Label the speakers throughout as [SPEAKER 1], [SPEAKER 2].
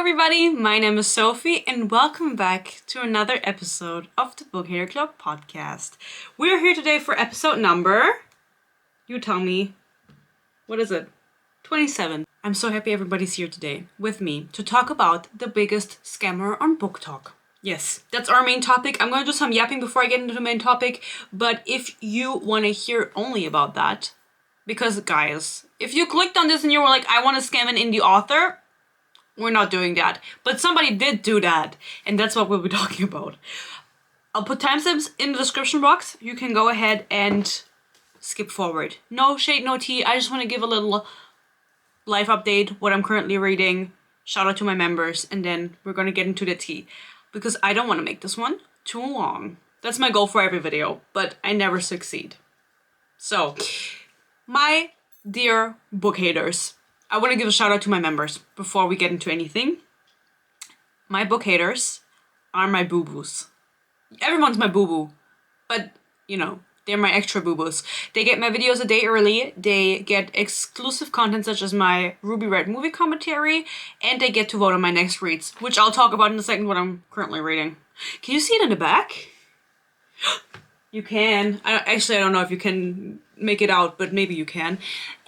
[SPEAKER 1] everybody, my name is Sophie and welcome back to another episode of the Bookhater Club podcast. We're here today for episode number, you tell me, what is it? 27. I'm so happy everybody's here today with me to talk about the biggest scammer on booktok. Yes, that's our main topic. I'm going to do some yapping before I get into the main topic, but if you want to hear only about that, because guys, if you clicked on this and you were like, I want to scam an indie author, we're not doing that. But somebody did do that, and that's what we'll be talking about. I'll put timestamps in the description box. You can go ahead and skip forward. No shade, no tea. I just want to give a little life update, what I'm currently reading, shout out to my members, and then we're going to get into the tea. Because I don't want to make this one too long. That's my goal for every video, but I never succeed. So, my dear book haters, I want to give a shout out to my members before we get into anything. My book haters are my boo-boos. Everyone's my boo-boo, but you know, they're my extra boo-boos. They get my videos a day early, they get exclusive content such as my Ruby Red movie commentary, and they get to vote on my next reads, which I'll talk about in a second what I'm currently reading. Can you see it in the back? You can. I don't know if you can make it out, but maybe you can.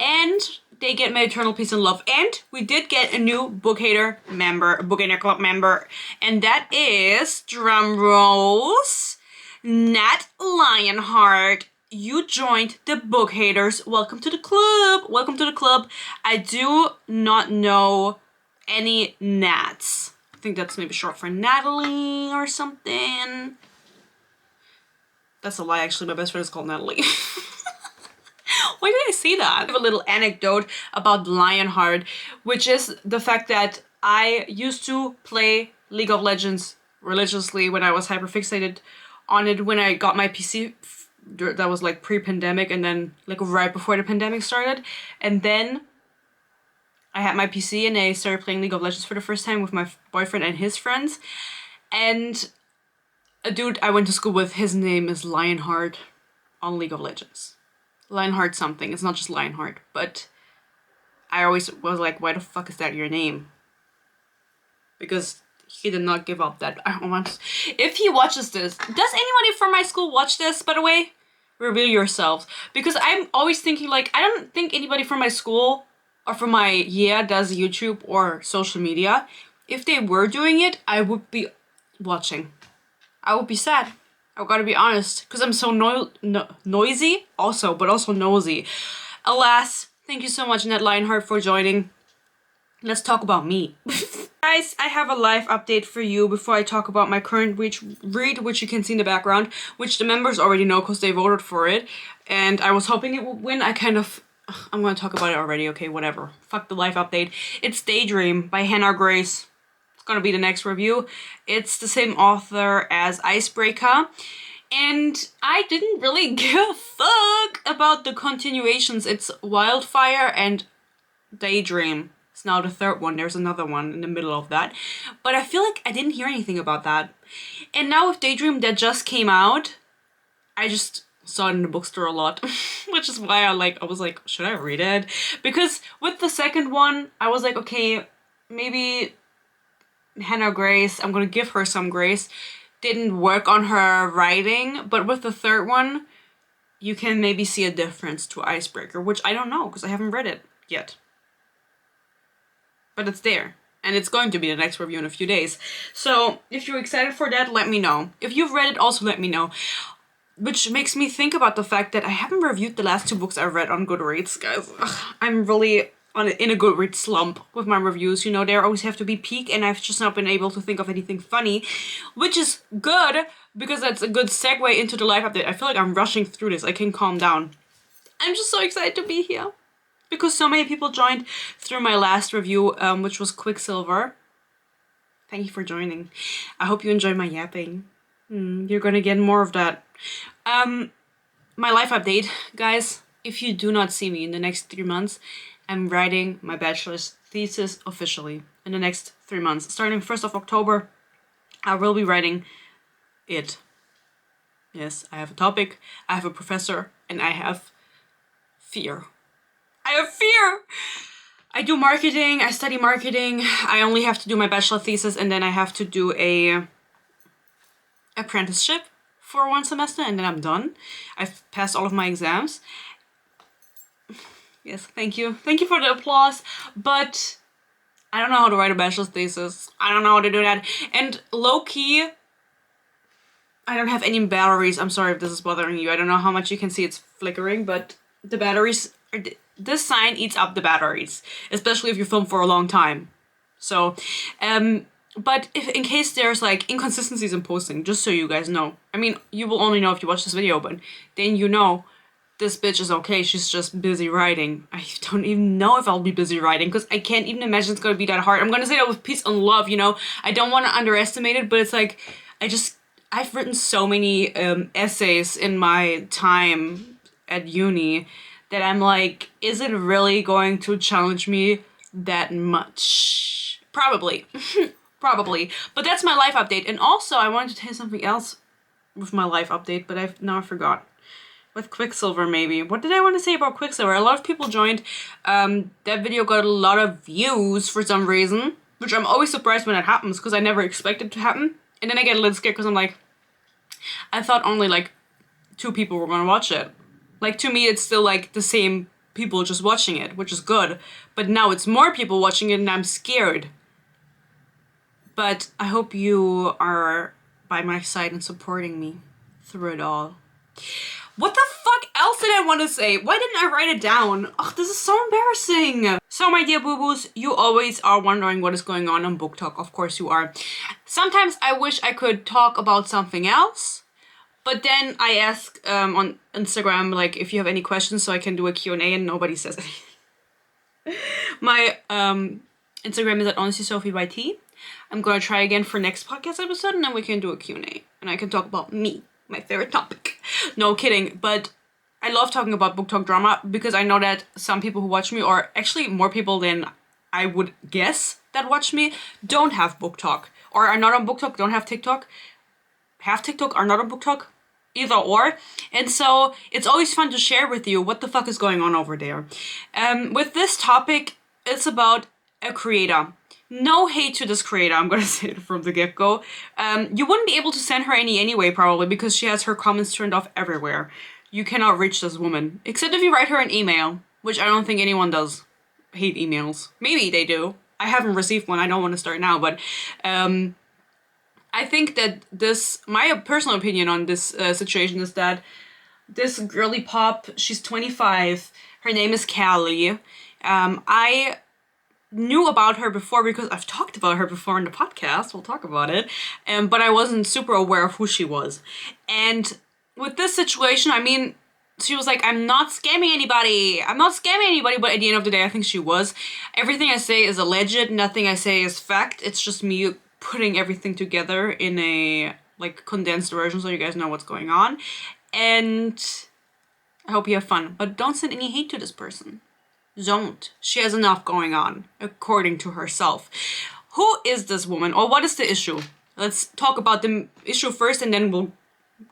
[SPEAKER 1] And they get my eternal peace and love. And we did get a new book hater member, a book hater club member, and that is, drum rolls, Nat Lionheart. You joined the book haters. Welcome to the club. Welcome to the club. I do not know any Nats. I think that's maybe short for Natalie or something. That's a lie, actually. My best friend is called Natalie. Why did I say that? I have a little anecdote about Lionheart, which is the fact that I used to play League of Legends religiously when I was hyperfixated on it when I got my PC. That was like pre-pandemic, and then like right before the pandemic started. And then I had my PC and I started playing League of Legends for the first time with my boyfriend and his friends. And a dude I went to school with, his name is Lionheart on League of Legends. Lionheart something, it's not just Lionheart, but I always was like, why the fuck is that your name? Because he did not give up that. If he watches this, does anybody from my school watch this, by the way? Reveal yourselves. Because I'm always thinking like, I don't think anybody from my school or from my year does YouTube or social media. If they were doing it, I would be watching. I would be sad. I've got to be honest, because I'm so noisy also, but also nosy. Alas, thank you so much, Ned Lionheart, for joining. Let's talk about me. Guys, I have a live update for you before I talk about my current read, which you can see in the background, which the members already know because they voted for it. And I was hoping it would win. I'm going to talk about it already. Okay, whatever. Fuck the live update. It's Daydream by Hannah Grace. Gonna be the next review. It's the same author as Icebreaker, and I didn't really give a fuck about the continuations. It's Wildfire and Daydream. It's now the third one. There's another one in the middle of that, but I feel like I didn't hear anything about that. And now with Daydream that just came out, I just saw it in the bookstore a lot, which is why I was like, should I read it? Because with the second one, I was like, okay, maybe Hannah Grace, I'm gonna give her some grace, didn't work on her writing, but with the third one, you can maybe see a difference to Icebreaker, which I don't know, because I haven't read it yet. But it's there, and it's going to be the next review in a few days. So, if you're excited for that, let me know. If you've read it, also let me know. Which makes me think about the fact that I haven't reviewed the last two books I've read on Goodreads, guys. I'm really in a Goodreads slump with my reviews. You know, they always have to be peak, and I've just not been able to think of anything funny, which is good because that's a good segue into the live update. I feel like I'm rushing through this. I can calm down. I'm just so excited to be here because so many people joined through my last review, which was Quicksilver. Thank you for joining. I hope you enjoyed my yapping. You're gonna get more of that. My life update, guys. If you do not see me in the next 3 months, I'm writing my bachelor's thesis officially in the next 3 months. Starting 1st of October, I will be writing it. Yes, I have a topic, I have a professor, and I have fear. I have fear! I do marketing, I study marketing. I only have to do my bachelor thesis and then I have to do a apprenticeship for 1 semester and then I'm done. I've passed all of my exams. Yes, thank you. Thank you for the applause. But I don't know how to write a bachelor's thesis. I don't know how to do that. And low-key, I don't have any batteries. I'm sorry if this is bothering you. I don't know how much you can see it's flickering, but the batteries... This sign eats up the batteries, especially if you film for a long time. So, but if in case there's like inconsistencies in posting, just so you guys know. I mean, you will only know if you watch this video, but then you know this bitch is okay. She's just busy writing. I don't even know if I'll be busy writing because I can't even imagine it's gonna be that hard. I'm gonna say that with peace and love, you know. I don't want to underestimate it, but it's like I've written so many essays in my time at uni that I'm like, is it really going to challenge me that much? Probably. Probably. But that's my life update. And also, I wanted to tell you something else with my life update, but I've now forgot. With Quicksilver, maybe. What did I want to say about Quicksilver? A lot of people joined. That video got a lot of views for some reason, which I'm always surprised when that happens, because I never expected it to happen. And then I get a little scared, because I'm like, I thought only, like, 2 people were going to watch it. Like, to me, it's still, like, the same people just watching it, which is good. But now it's more people watching it, and I'm scared. But I hope you are by my side and supporting me through it all. What the fuck else did I want to say? Why didn't I write it down? Oh, this is so embarrassing. So, my dear boo-boos, you always are wondering what is going on BookTok. Of course you are. Sometimes I wish I could talk about something else. But then I ask on Instagram, like, if you have any questions so I can do a Q&A and nobody says anything. My Instagram is at HonestlySophieYT. I'm gonna try again for next podcast episode and then we can do a Q&A. And I can talk about me, my favorite topic. No kidding, but I love talking about BookTok drama because I know that some people who watch me, or actually more people than I would guess that watch me, don't have BookTok. Or are not on BookTok, don't have TikTok. Have TikTok, are not on BookTok. Either or. And so it's always fun to share with you what the fuck is going on over there. With this topic, it's about a creator. No hate to this creator, I'm gonna say it from the get-go. You wouldn't be able to send her any anyway, probably, because she has her comments turned off everywhere. You cannot reach this woman. Except if you write her an email, which I don't think anyone does. Hate emails. Maybe they do. I haven't received one, I don't want to start now, but I think that my personal opinion on this situation is that this girly pop, she's 25, her name is Callie. I knew about her before because I've talked about her before in the podcast, we'll talk about it, but I wasn't super aware of who she was. And with this situation, I mean, she was like, I'm not scamming anybody, but at the end of the day, I think she was. Everything I say is alleged, nothing I say is fact, it's just me putting everything together in a like condensed version so you guys know what's going on. And I hope you have fun, but don't send any hate to this person. Don't. She has enough going on, according to herself. Who is this woman, or what is the issue? Let's talk about the issue first and then we'll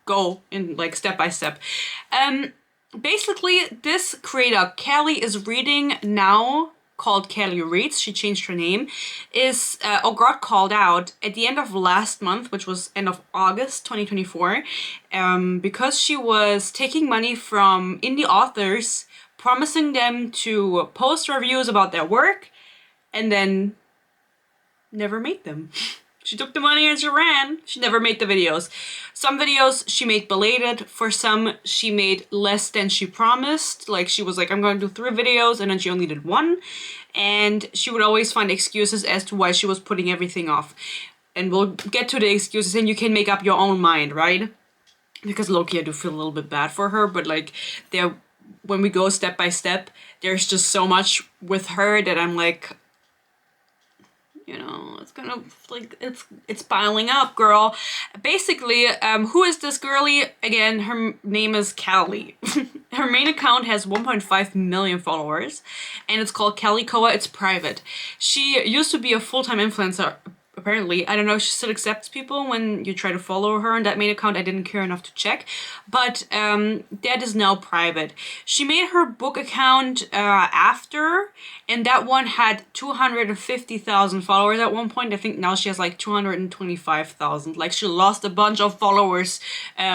[SPEAKER 1] go in like step by step. Basically, this creator, Callie, is reading now, called Callie Reads, she changed her name, is, or got called out at the end of last month, which was end of August 2024, because she was taking money from indie authors, promising them to post reviews about their work, and then never made them. She took the money and she ran. She never made the videos. Some videos she made belated. For some, she made less than she promised. Like, she was like, I'm going to do 3 videos, and then she only did 1. And she would always find excuses as to why she was putting everything off. And we'll get to the excuses, and you can make up your own mind, right? Because low-key, I do feel a little bit bad for her, but like, when we go step by step, there's just so much with her that I'm like, you know, it's kind of like, it's piling up, girl. Basically, who is this girlie? Again, her name is Callie. Her main account has 1.5 million followers, and it's called Callie Koa. It's private. She used to be a full-time influencer, apparently. I don't know if she still accepts people when you try to follow her on that main account. I didn't care enough to check. But that is now private. She made her book account after, and that one had 250,000 followers at one point. I think now she has like 225,000. Like, she lost a bunch of followers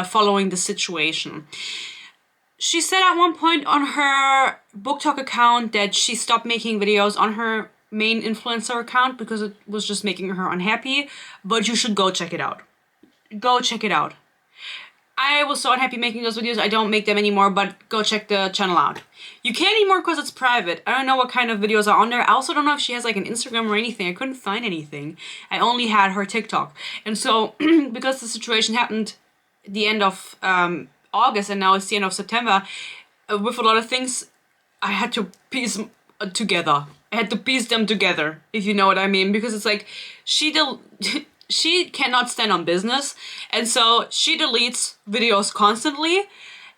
[SPEAKER 1] following the situation. She said at one point on her booktok account that she stopped making videos on her main influencer account because it was just making her unhappy, but you should go check it out. Go check it out. I was so unhappy making those videos, I don't make them anymore, but go check the channel out. You can't anymore because it's private. I don't know what kind of videos are on there. I also don't know if she has like an Instagram or anything. I couldn't find anything. I only had her TikTok. And so, because the situation happened at the end of August and now it's the end of September, with a lot of things, I had to piece together. I had to piece them together, if you know what I mean, because it's like she cannot stand on business, and so she deletes videos constantly,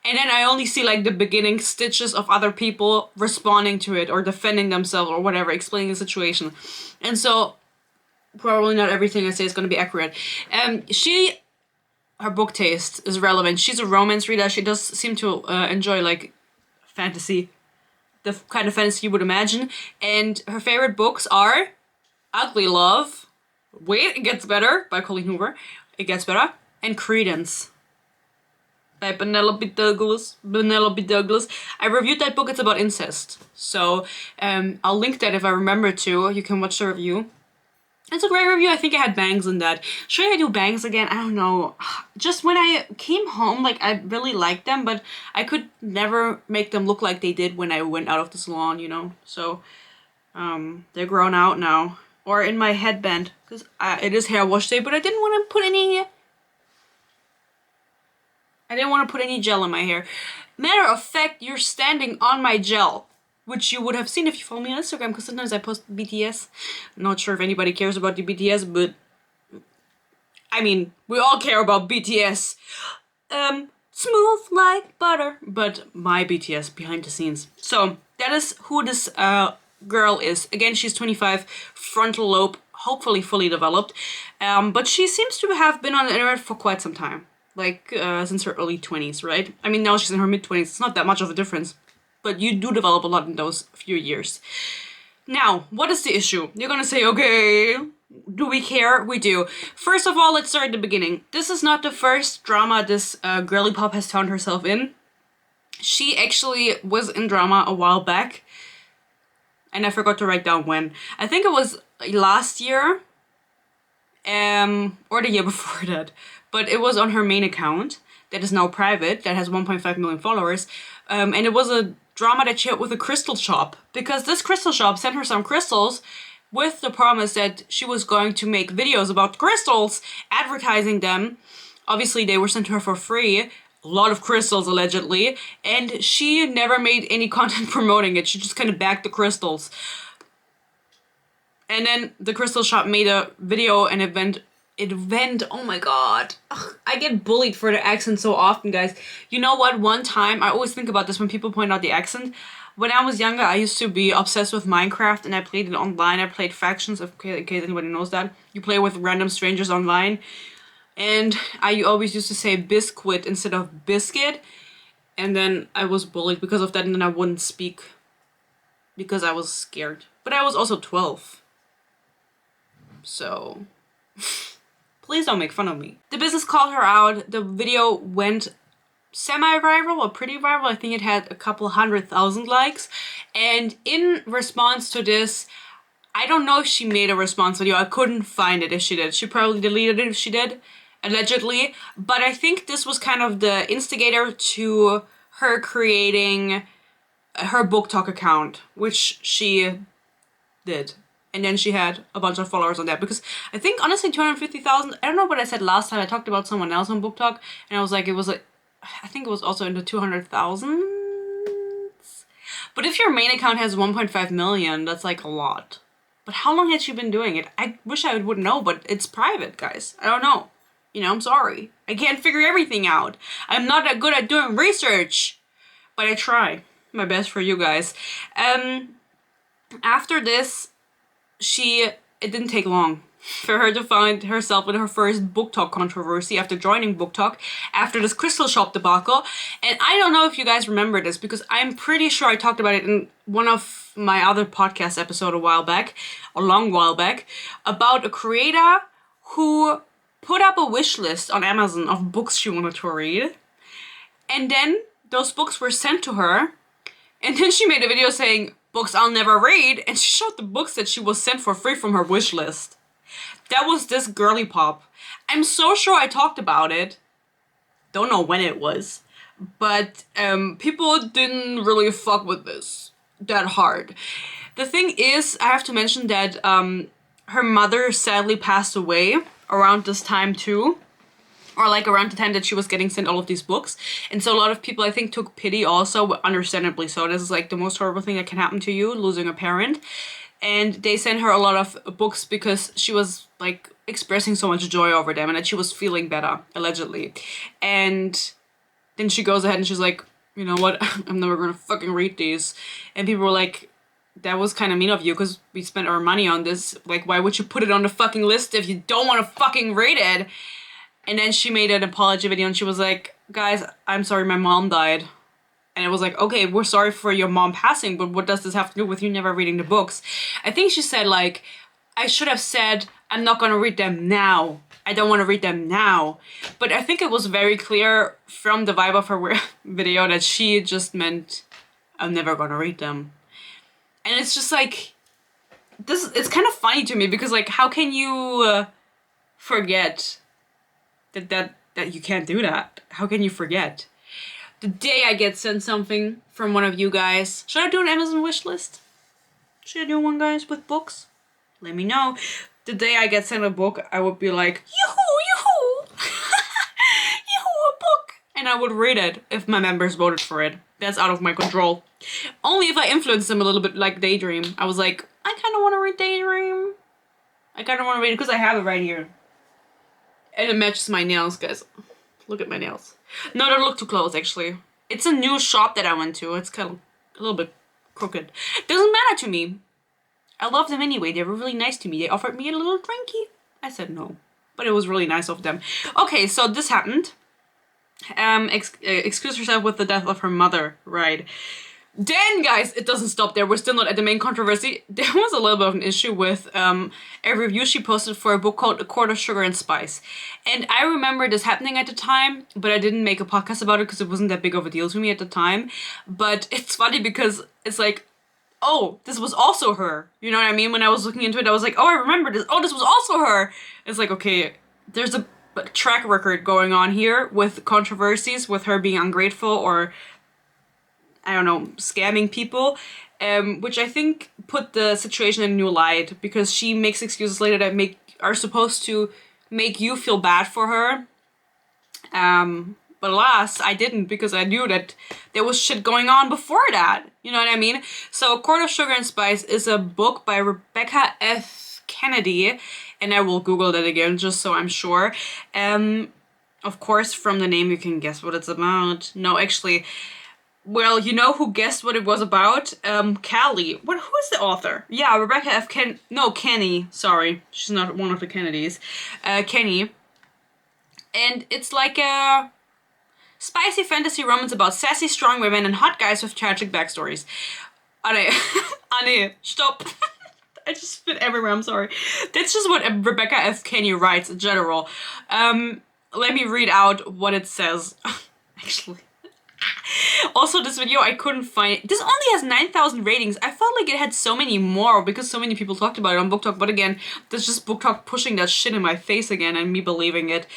[SPEAKER 1] and then I only see like the beginning stitches of other people responding to it or defending themselves or whatever, explaining the situation. And so probably not everything I say is going to be accurate. Her book taste is relevant. She's a romance reader. She does seem to enjoy like fantasy, the kind of fantasy you would imagine. And her favorite books are Ugly Love, Wait, It Gets Better by Colleen Hoover, It Gets Better, and Credence by Penelope Douglas. I reviewed that book. It's about incest. So I'll link that if I remember to. You can watch the review. It's a great review. I think I had bangs in that. Should I do bangs again? I don't know. Just when I came home, like, I really liked them, but I could never make them look like they did when I went out of the salon, you know? So, they're grown out now. Or in my headband, because it is hair wash day, but I didn't want to put any gel in my hair. Matter of fact, you're standing on my gel, which you would have seen if you follow me on Instagram, because sometimes I post BTS. Not sure if anybody cares about the BTS, but I mean, we all care about BTS. Smooth like butter, but my BTS behind the scenes. So that is who this girl is. Again, she's 25, frontal lobe, hopefully fully developed. But she seems to have been on the internet for quite some time. Like, since her early 20s, right? I mean, now she's in her mid-20s. It's not that much of a difference. But you do develop a lot in those few years. Now, what is the issue? You're gonna say, okay, do we care? We do. First of all, let's start at the beginning. This is not the first drama this girly pop has found herself in. She actually was in drama a while back. And I forgot to write down when. I think it was last year. Or the year before that. But it was on her main account. That is now private. That has 1.5 million followers. And it was a drama that she had with a crystal shop, because this crystal shop sent her some crystals with the promise that she was going to make videos about crystals, advertising them. Obviously, they were sent to her for free, a lot of crystals allegedly, and she never made any content promoting it. She just kind of bagged the crystals. And then the crystal shop made a video and it went, oh my god. Ugh, I get bullied for the accent so often, guys. You know what? One time, I always think about this when people point out the accent. When I was younger, I used to be obsessed with Minecraft and I played it online. I played factions, in case anybody knows that. You play with random strangers online. And I always used to say biscuit instead of biscuit. And then I was bullied because of that, and then I wouldn't speak because I was scared. But I was also 12. So... please don't make fun of me. The business called her out. The video went semi-viral or pretty viral. I think it had a couple 100,000 likes. And in response to this, I don't know if she made a response video. I couldn't find it if she did. She probably deleted it if she did, allegedly. But I think this was kind of the instigator to her creating her booktok account, which she did. And then she had a bunch of followers on that, because I think honestly 250,000, I don't know what I said last time. I talked about someone else on booktok and I was like, I think it was also in the 200,000. But if your main account has 1.5 million, that's like a lot. But how long had she been doing it? I wish I would know, but it's private, guys. I don't know. You know, I'm sorry. I can't figure everything out. I'm not that good at doing research, but I try my best for you guys. After this, it didn't take long for her to find herself in her first booktok controversy after joining booktok after this crystal shop debacle. And I don't know if you guys remember this because I'm pretty sure I talked about it in one of my other podcast episodes a long while back, about a creator who put up a wish list on Amazon of books she wanted to read. And then those books were sent to her. And then she made a video saying, books I'll never read. And she showed the books that she was sent for free from her wish list. That was this girly pop. I'm so sure I talked about it. Don't know when it was. But people didn't really fuck with this that hard. The thing is, I have to mention that her mother sadly passed away around this time too. Or like around the time that she was getting sent all of these books. And so a lot of people, I think, took pity also, understandably so. This is like the most horrible thing that can happen to you, losing a parent. And they sent her a lot of books because she was like expressing so much joy over them and that she was feeling better, allegedly. And then she goes ahead and she's like, you know what, I'm never gonna fucking read these. And people were like, that was kind of mean of you because we spent our money on this. Like, why would you put it on the fucking list if you don't want to fucking read it? And then she made an apology video and she was like, guys, I'm sorry my mom died. And it was like, okay, we're sorry for your mom passing, but what does this have to do with you never reading the books? I think she said like, I should have said, I'm not gonna read them now. I don't want to read them now. But I think it was very clear from the vibe of her video that she just meant, I'm never gonna read them. And it's just like, it's kind of funny to me because like, how can you forget that you can't do that? How can you forget? The day I get sent something from one of you guys, should I do an Amazon wish list? Should I do one, guys, with books? Let me know. The day I get sent a book, I would be like, yoo-hoo, yoo-hoo, yoo-hoo, a book. And I would read it if my members voted for it. That's out of my control. Only if I influence them a little bit, like Daydream. I was like, I kind of want to read Daydream. I kind of want to read it because I have it right here. And it matches my nails, guys. Look at my nails. No, don't look too close, actually. It's a new shop that I went to. It's kind of a little bit crooked. Doesn't matter to me. I love them anyway. They were really nice to me. They offered me a little drinky. I said no. But it was really nice of them. Okay, so this happened. Excuse herself with the death of her mother, right? Then, guys, it doesn't stop there. We're still not at the main controversy. There was a little bit of an issue with a review she posted for a book called A Quart of Sugar and Spice. And I remember this happening at the time, but I didn't make a podcast about it because it wasn't that big of a deal to me at the time. But it's funny because it's like, oh, this was also her. You know what I mean? When I was looking into it, I was like, oh, I remember this. Oh, this was also her. It's like, okay, there's a track record going on here with controversies, with her being ungrateful or, I don't know, scamming people, which I think put the situation in a new light because she makes excuses later that are supposed to make you feel bad for her. But alas, I didn't because I knew that there was shit going on before that. You know what I mean? So, A Quart of Sugar and Spice is a book by Rebecca F. Kennedy, and I will Google that again just so I'm sure. Of course, from the name you can guess what it's about. No, actually, well, you know who guessed what it was about? Callie. Who is the author? Yeah, Rebecca F. Kenny. Sorry, she's not one of the Kennedys. Kenny. And it's like a spicy fantasy romance about sassy, strong women and hot guys with tragic backstories. Anne, stop. I just spit everywhere, I'm sorry. That's just what Rebecca F. Kenny writes in general. Let me read out what it says. Actually. Also, this video, I couldn't find it. This only has 9,000 ratings. I felt like it had so many more because so many people talked about it on booktok. But again, that's just booktok pushing that shit in my face again and me believing it.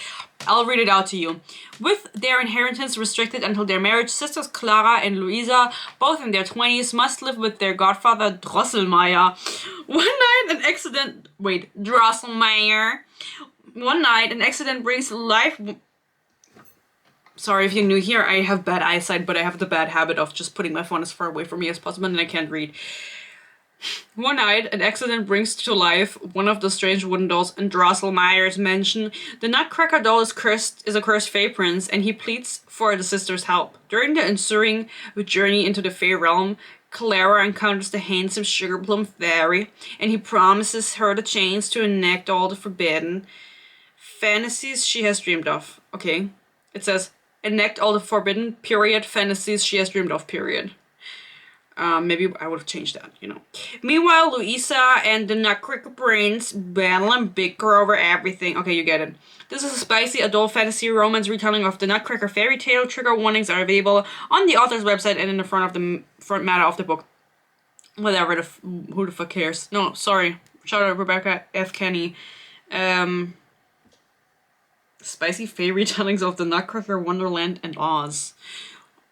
[SPEAKER 1] I'll read it out to you. With their inheritance restricted until their marriage, sisters Clara and Luisa, both in their 20s, must live with their godfather Drosselmeyer. Drosselmeyer. One night, an accident brings life... Sorry if you're new here, I have bad eyesight, but I have the bad habit of just putting my phone as far away from me as possible and I can't read. One night, an accident brings to life one of the strange wooden dolls in Drosselmeyer's mansion. The Nutcracker doll is a cursed fey prince, and he pleads for the sisters' help. During the ensuing journey into the fey realm, Clara encounters the handsome Sugar Plum Fairy, and he promises her the chance to enact all the forbidden fantasies she has dreamed of. Okay. It says, enact all the forbidden, period, fantasies she has dreamed of, period. Maybe I would have changed that, you know. Meanwhile, Louisa and the Nutcracker Brains battle and bicker over everything. Okay, you get it. This is a spicy adult fantasy romance retelling of the Nutcracker fairy tale. Trigger warnings are available on the author's website and in the front matter of the book. Whatever, who the fuck cares? No, sorry. Shout out Rebecca F. Kenny. Spicy fairy tellings of the Nutcracker, Wonderland, and Oz.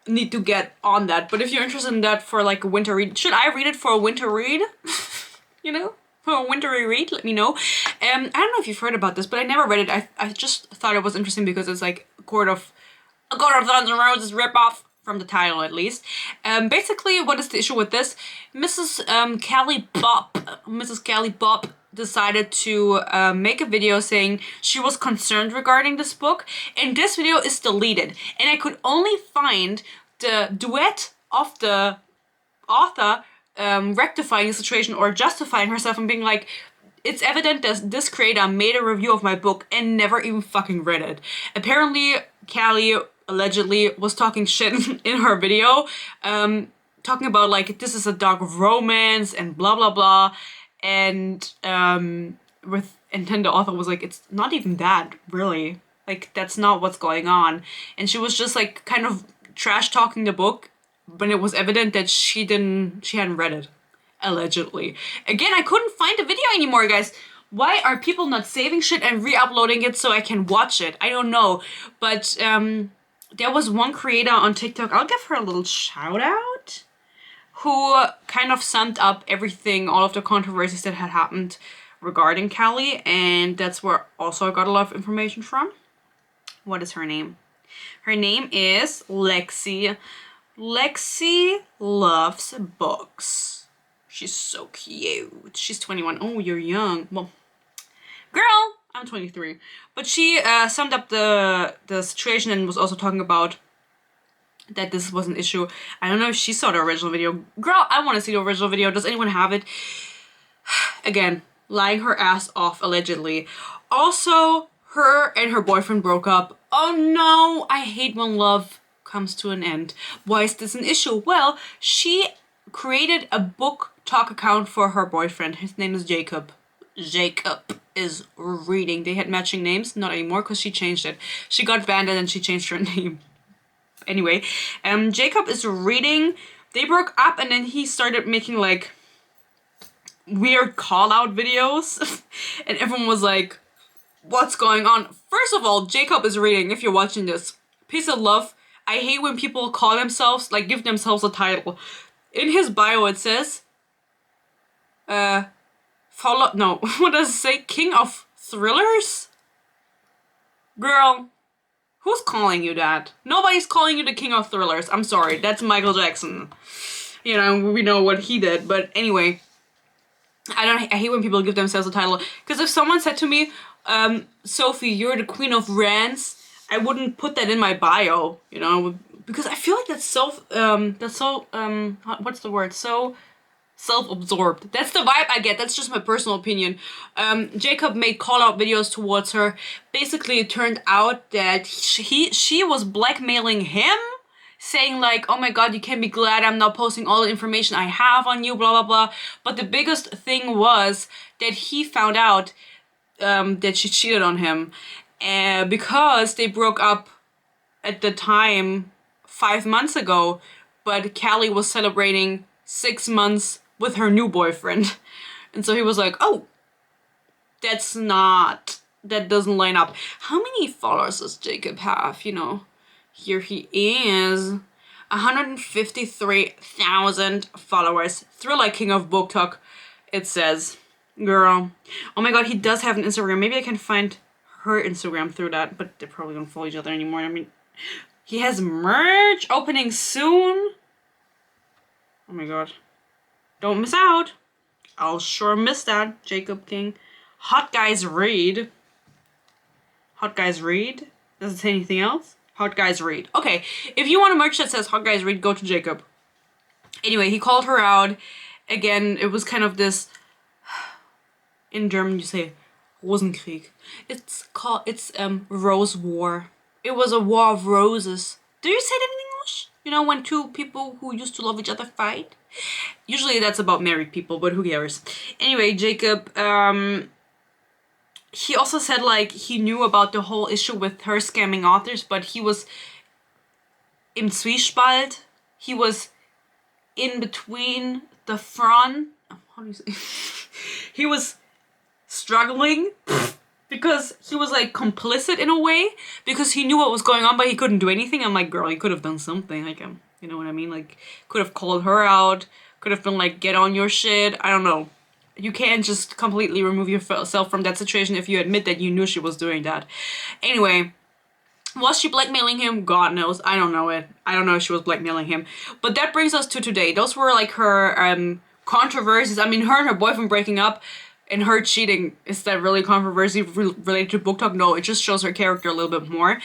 [SPEAKER 1] Need to get on that, but if you're interested in that for like a winter read, should I read it for a winter read? You know, for a wintry read, let me know. I don't know if you've heard about this, but I never read it. I just thought it was interesting because it's like a Court of Thorns and Roses ripoff from the title at least. Basically, what is the issue with this? Mrs. Callie Bop decided to make a video saying she was concerned regarding this book, and this video is deleted, and I could only find the duet of the author rectifying the situation or justifying herself and being like, it's evident that this creator made a review of my book and never even fucking read it. Apparently, Callie allegedly was talking shit in her video, talking about like, this is a dark romance and blah blah blah. And then the author was like, it's not even that, really. Like, that's not what's going on. And she was just like kind of trash talking the book, but it was evident that she hadn't read it. Allegedly. Again, I couldn't find the video anymore, guys. Why are people not saving shit and re-uploading it so I can watch it? I don't know. But there was one creator on TikTok, I'll give her a little shout out, who kind of summed up everything, all of the controversies that had happened regarding Callie, and that's where also I got a lot of information from. What is her name? Her name is Lexi. Lexi loves books. She's so cute. She's 21. Oh, you're young. Well, girl, I'm 23. But she summed up the situation and was also talking about that this was an issue. I don't know if she saw the original video. Girl, I want to see the original video. Does anyone have it? Again, lying her ass off, allegedly. Also, her and her boyfriend broke up. Oh no, I hate when love comes to an end. Why is this an issue? Well, she created a booktok account for her boyfriend. His name is Jacob. Jacob is reading. They had matching names. Not anymore because she changed it. She got banned and then she changed her name. Anyway, Jacob is reading. They broke up and then he started making like weird call out videos and everyone was like, what's going on? First of all, Jacob is reading. If you're watching this, peace and love. I hate when people call themselves, like give themselves a title. In his bio it says what does it say? King of Thrillers? Girl, who's calling you that? Nobody's calling you the King of Thrillers. I'm sorry, that's Michael Jackson. You know, we know what he did. But anyway, I hate when people give themselves a title. Because if someone said to me, Sophie, you're the Queen of Rants, I wouldn't put that in my bio, you know, because I feel like that's so what's the word? So self-absorbed. That's the vibe I get. That's just my personal opinion. Jacob made call-out videos towards her. Basically, it turned out that she was blackmailing him, saying like, oh my god, you can be glad I'm not posting all the information I have on you, blah, blah, blah. But the biggest thing was that he found out that she cheated on him. Because they broke up at the time 5 months ago, but Callie was celebrating 6 months with her new boyfriend. And so he was like, oh, that doesn't line up. How many followers does Jacob have? You know, here he is. 153,000 followers. Thriller King of BookTok, it says. Girl. Oh my god, he does have an Instagram. Maybe I can find her Instagram through that, but they probably don't follow each other anymore. I mean, he has merch opening soon. Oh my god. Don't miss out. I'll sure miss that, Jacob King. Hot Guys Read. Hot Guys Read? Does it say anything else? Hot Guys Read. Okay, if you want a merch that says Hot Guys Read, go to Jacob. Anyway, he called her out. Again, it was kind of this, in German you say Rosenkrieg. It's Rose War. It was a war of roses. Do you say that in English? You know, when two people who used to love each other fight? Usually that's about married people, but who cares? Anyway, Jacob, he also said, like, he knew about the whole issue with her scamming authors, but he was im Zwiespalt. He was in between the front. How do you say? He was struggling because he was like complicit in a way, because he knew what was going on, but he couldn't do anything. I'm like, girl, you could have done something. Like, you know what I mean? Like, could have called her out. Could have been like, get on your shit. I don't know. You can't just completely remove yourself from that situation if you admit that you knew she was doing that. Anyway, was she blackmailing him? God knows. I don't know it. I don't know if she was blackmailing him. But that brings us to today. Those were like her controversies. I mean, her and her boyfriend breaking up and her cheating. Is that really controversy related to booktok? No, it just shows her character a little bit more.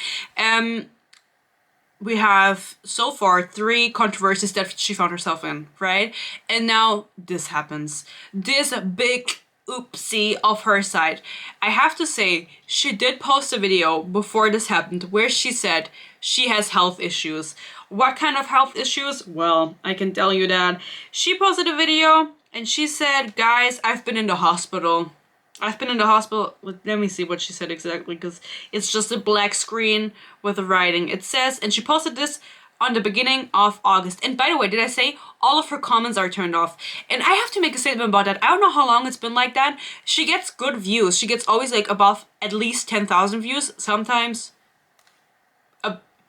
[SPEAKER 1] We have so far 3 controversies that she found herself in, right? And now this happens. This big oopsie of her side. I have to say, she did post a video before this happened where she said she has health issues. What kind of health issues? Well, I can tell you that. She posted a video and she said, guys, I've been in the hospital. I've been in the hospital. Let me see what she said exactly, because it's just a black screen with the writing. It says, and she posted this on the beginning of August. And by the way, did I say all of her comments are turned off? And I have to make a statement about that. I don't know how long it's been like that. She gets good views. She gets always like above at least 10,000 views. Sometimes,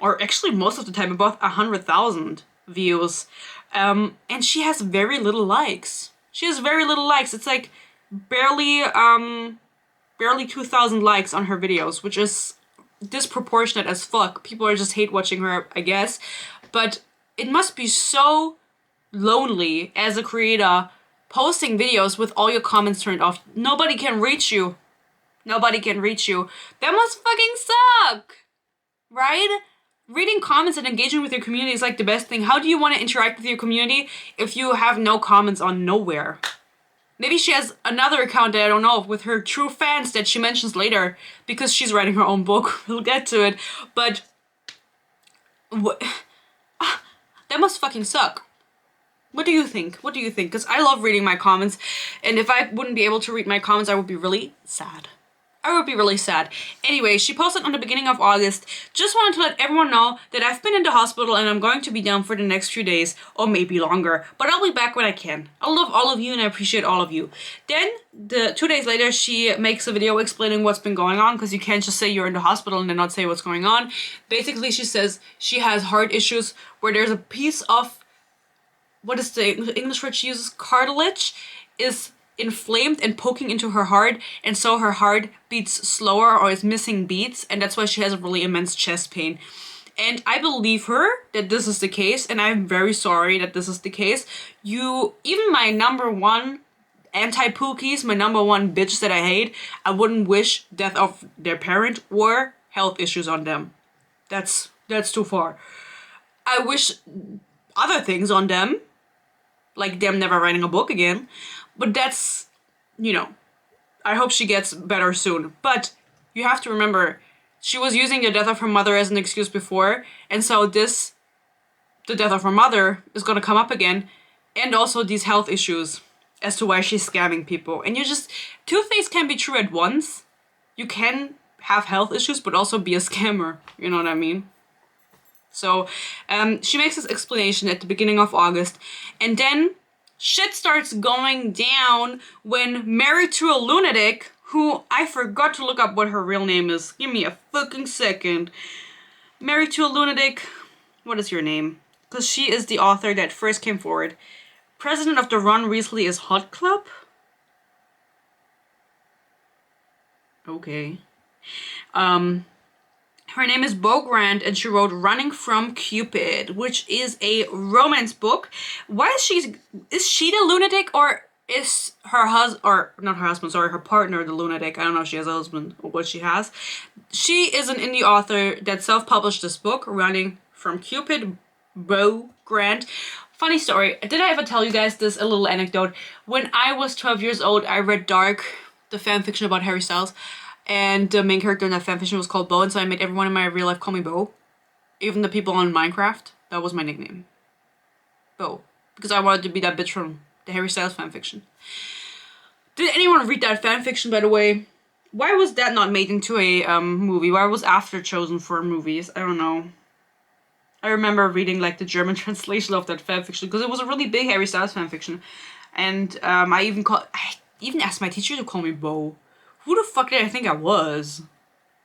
[SPEAKER 1] or actually most of the time, above 100,000 views. And she has very little likes. She has very little likes. It's like barely 2,000 likes on her videos, which is disproportionate as fuck. People are just hate watching her, I guess. But it must be so lonely as a creator posting videos with all your comments turned off. Nobody can reach you. Nobody can reach you. That must fucking suck, right? Reading comments and engaging with your community is like the best thing. How do you want to interact with your community if you have no comments on nowhere? Maybe she has another account that I don't know, with her true fans that she mentions later, because she's writing her own book. We'll get to it. But that must fucking suck. What do you think? What do you think? Because I love reading my comments, and if I wouldn't be able to read my comments, I would be really sad. I would be really sad. Anyway, she posted on the beginning of August. Just wanted to let everyone know that I've been in the hospital and I'm going to be down for the next few days, or maybe longer. But I'll be back when I can. I love all of you and I appreciate all of you. Then, 2 days later, she makes a video explaining what's been going on, because you can't just say you're in the hospital and then not say what's going on. Basically, she says she has heart issues where there's a piece of, what is the English word she uses? Cartilage is inflamed and poking into her heart, and so her heart beats slower or is missing beats, and that's why she has a really immense chest pain. And I believe her that this is the case, and I'm very sorry that this is the case. Even my number one anti-pookies, my number one bitch that I hate, I wouldn't wish death of their parent or health issues on them. That's too far. I wish other things on them, like them never writing a book again. But that's, you know, I hope she gets better soon. But you have to remember, she was using the death of her mother as an excuse before. And so the death of her mother is going to come up again. And also these health issues as to why she's scamming people. And two things can be true at once. You can have health issues, but also be a scammer. You know what I mean? So she makes this explanation at the beginning of August. And then shit starts going down when Married to a Lunatic, who I forgot to look up what her real name is. Give me a fucking second. Married to a Lunatic, what is your name? Because she is the author that first came forward. President of the Ron Weasley is Hot Club? Okay. Her name is Bo Grant, and she wrote Running from Cupid, which is a romance book. Why is she the lunatic, or is her her partner the lunatic? I don't know if she has a husband or what she has. She is an indie author that self-published this book, Running from Cupid, Bo Grant. Funny story. Did I ever tell you guys this, a little anecdote? When I was 12 years old, I read Dark, the fanfiction about Harry Styles. And the main character in that fanfiction was called Bo, and so I made everyone in my real life call me Bo. Even the people on Minecraft. That was my nickname. Bo. Because I wanted to be that bitch from the Harry Styles fanfiction. Did anyone read that fanfiction, by the way? Why was that not made into a movie? Why was After chosen for movies? I don't know. I remember reading like the German translation of that fanfiction because it was a really big Harry Styles fanfiction. And I even asked my teacher to call me Bo. Who the fuck did I think I was?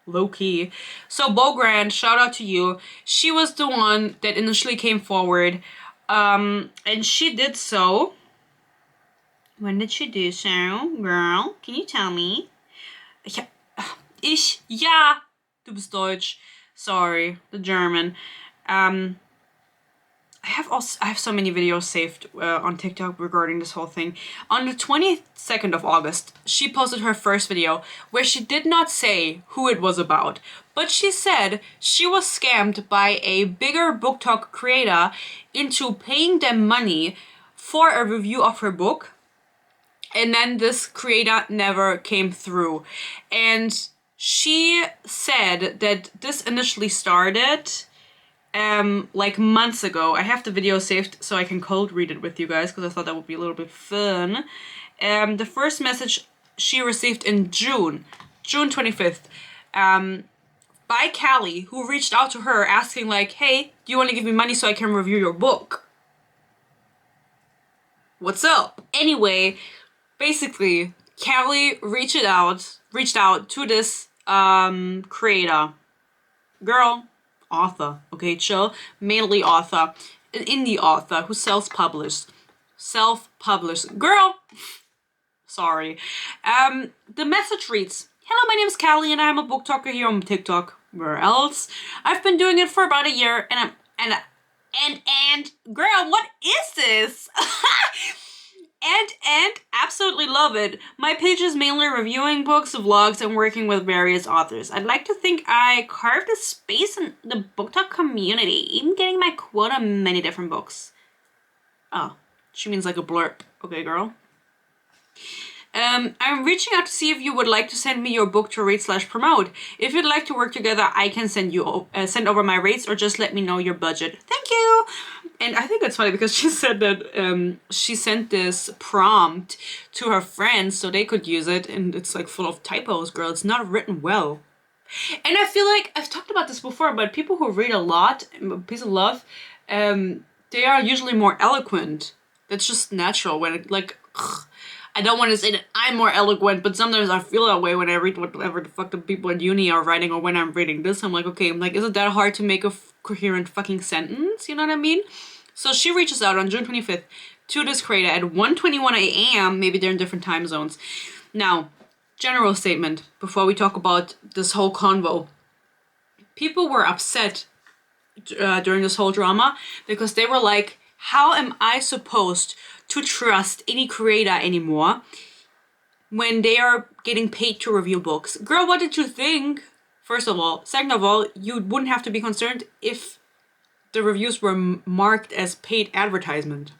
[SPEAKER 1] Low key. So Bo Grant, shout out to you. She was the one that initially came forward. And she did so. When did she do so? Girl, can you tell me? Ja, du bist Deutsch. Sorry, the German. I have so many videos saved on TikTok regarding this whole thing. On the 22nd of August, she posted her first video where she did not say who it was about, but she said she was scammed by a bigger booktok creator into paying them money for a review of her book. And then this creator never came through. And she said that this initially started like months ago. I have the video saved so I can cold read it with you guys because I thought that would be a little bit fun. The first message she received in June 25th, by Callie, who reached out to her asking like, hey, do you want to give me money so I can review your book? What's up? Anyway, basically, Callie reached out to this creator. Girl, author, okay, chill. Mainly author. An indie author who self-published. Girl! Sorry. The message reads, hello, my name is Callie and I'm a booktalker here on TikTok. Where else? I've been doing it for about a year and girl, what is this? And absolutely love it. My page is mainly reviewing books, vlogs, and working with various authors. I'd like to think I carved a space in the booktok community, even getting my quota on many different books. Oh, she means like a blurb. Okay, girl. I'm reaching out to see if you would like to send me your book to read/promote. If you'd like to work together, I can send over my rates or just let me know your budget. Thank you. And I think that's funny because she said that she sent this prompt to her friends so they could use it, and it's like full of typos, girl. It's not written well. And I feel like I've talked about this before, but people who read a lot, peace of love, they are usually more eloquent. That's just natural. When it, like, I don't want to say that I'm more eloquent, but sometimes I feel that way when I read whatever the fuck the people at uni are writing, or when I'm reading this. I'm like, okay, is it that hard to make a coherent fucking sentence? You know what I mean? So she reaches out on June 25th to this creator at 1:21 a.m. Maybe they're in different time zones. Now, general statement before we talk about this whole convo. People were upset during this whole drama because they were like, how am I supposed to trust any creator anymore when they are getting paid to review books? Girl, what did you think? First of all. Second of all, you wouldn't have to be concerned if the reviews were marked as paid advertisement.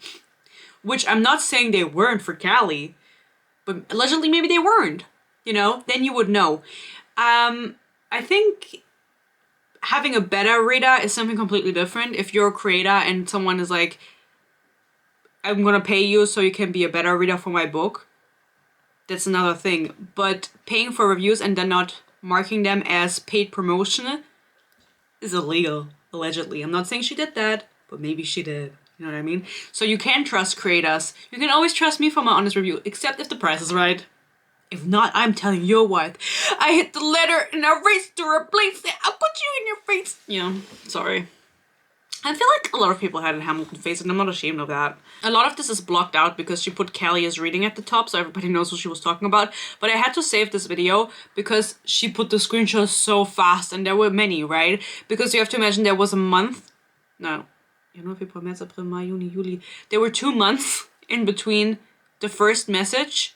[SPEAKER 1] Which I'm not saying they weren't for Callie, but allegedly maybe they weren't. You know, then you would know. I think having a beta reader is something completely different. If you're a creator and someone is like, I'm gonna pay you so you can be a beta reader for my book, that's another thing. But paying for reviews and then not marking them as paid promotion is illegal, allegedly. I'm not saying she did that, but maybe she did. You know what I mean? So you can trust creators. You can always trust me for my honest review, except if the price is right. If not, I'm telling you what. I hit the letter and I raced to replace it. I'll put you in your face. Yeah, sorry. I feel like a lot of people had a Hamilton face, and I'm not ashamed of that. A lot of this is blocked out because she put Callie as reading at the top, so everybody knows what she was talking about. But I had to save this video because she put the screenshots so fast, and there were many, right? Because you have to imagine there was a month. No. Januar, Februar, März, April, Mai, Juni, Juli. There were 2 months in between the first message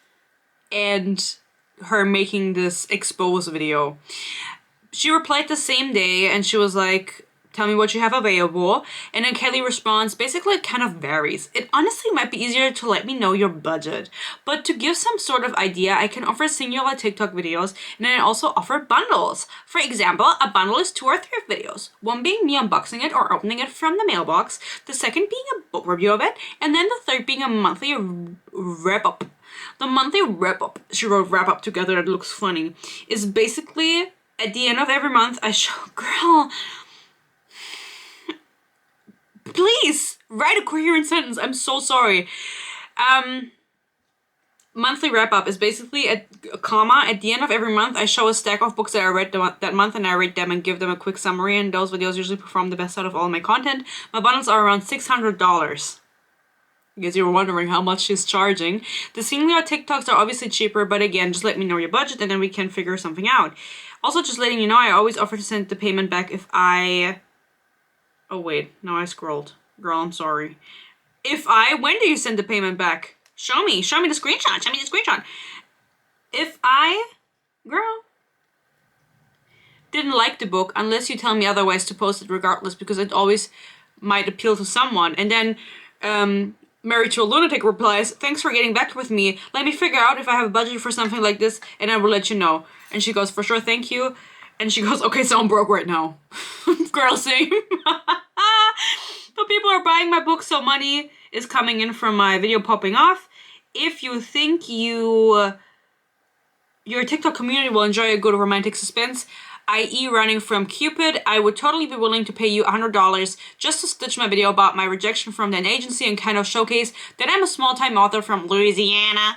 [SPEAKER 1] and her making this expose video. She replied the same day and she was like, tell me what you have available. And then Kelly responds, basically it kind of varies. It honestly might be easier to let me know your budget. But to give some sort of idea, I can offer singular TikTok videos, and then I also offer bundles. For example, a bundle is 2 or 3 videos. One being me unboxing it or opening it from the mailbox, the second being a book review of it, and then the third being a monthly wrap-up. The monthly wrap-up, she wrote wrap-up together, it looks funny, is basically at the end of every month I show, girl, please write a coherent sentence. I'm so sorry. Monthly wrap-up is basically a comma. At the end of every month, I show a stack of books that I read that month, and I rate them and give them a quick summary, and those videos usually perform the best out of all my content. My bundles are around $600. Because you were wondering how much she's charging. The singular TikToks are obviously cheaper, but again, just let me know your budget and then we can figure something out. Also, just letting you know, I always offer to send the payment back if I... Oh wait, no, I scrolled. Girl, I'm sorry. When do you send the payment back? Show me the screenshot. If I, girl, didn't like the book, unless you tell me otherwise, to post it regardless, because it always might appeal to someone. And then, Married to a Lunatic replies, thanks for getting back with me. Let me figure out if I have a budget for something like this, and I will let you know. And she goes, for sure, thank you. And she goes, okay, so I'm broke right now. Girl, same. But people are buying my book, so money is coming in from my video popping off. If you think your TikTok community will enjoy a good romantic suspense, i.e. running from Cupid, I would totally be willing to pay you $100 just to stitch my video about my rejection from an agency and kind of showcase that I'm a small-time author from Louisiana.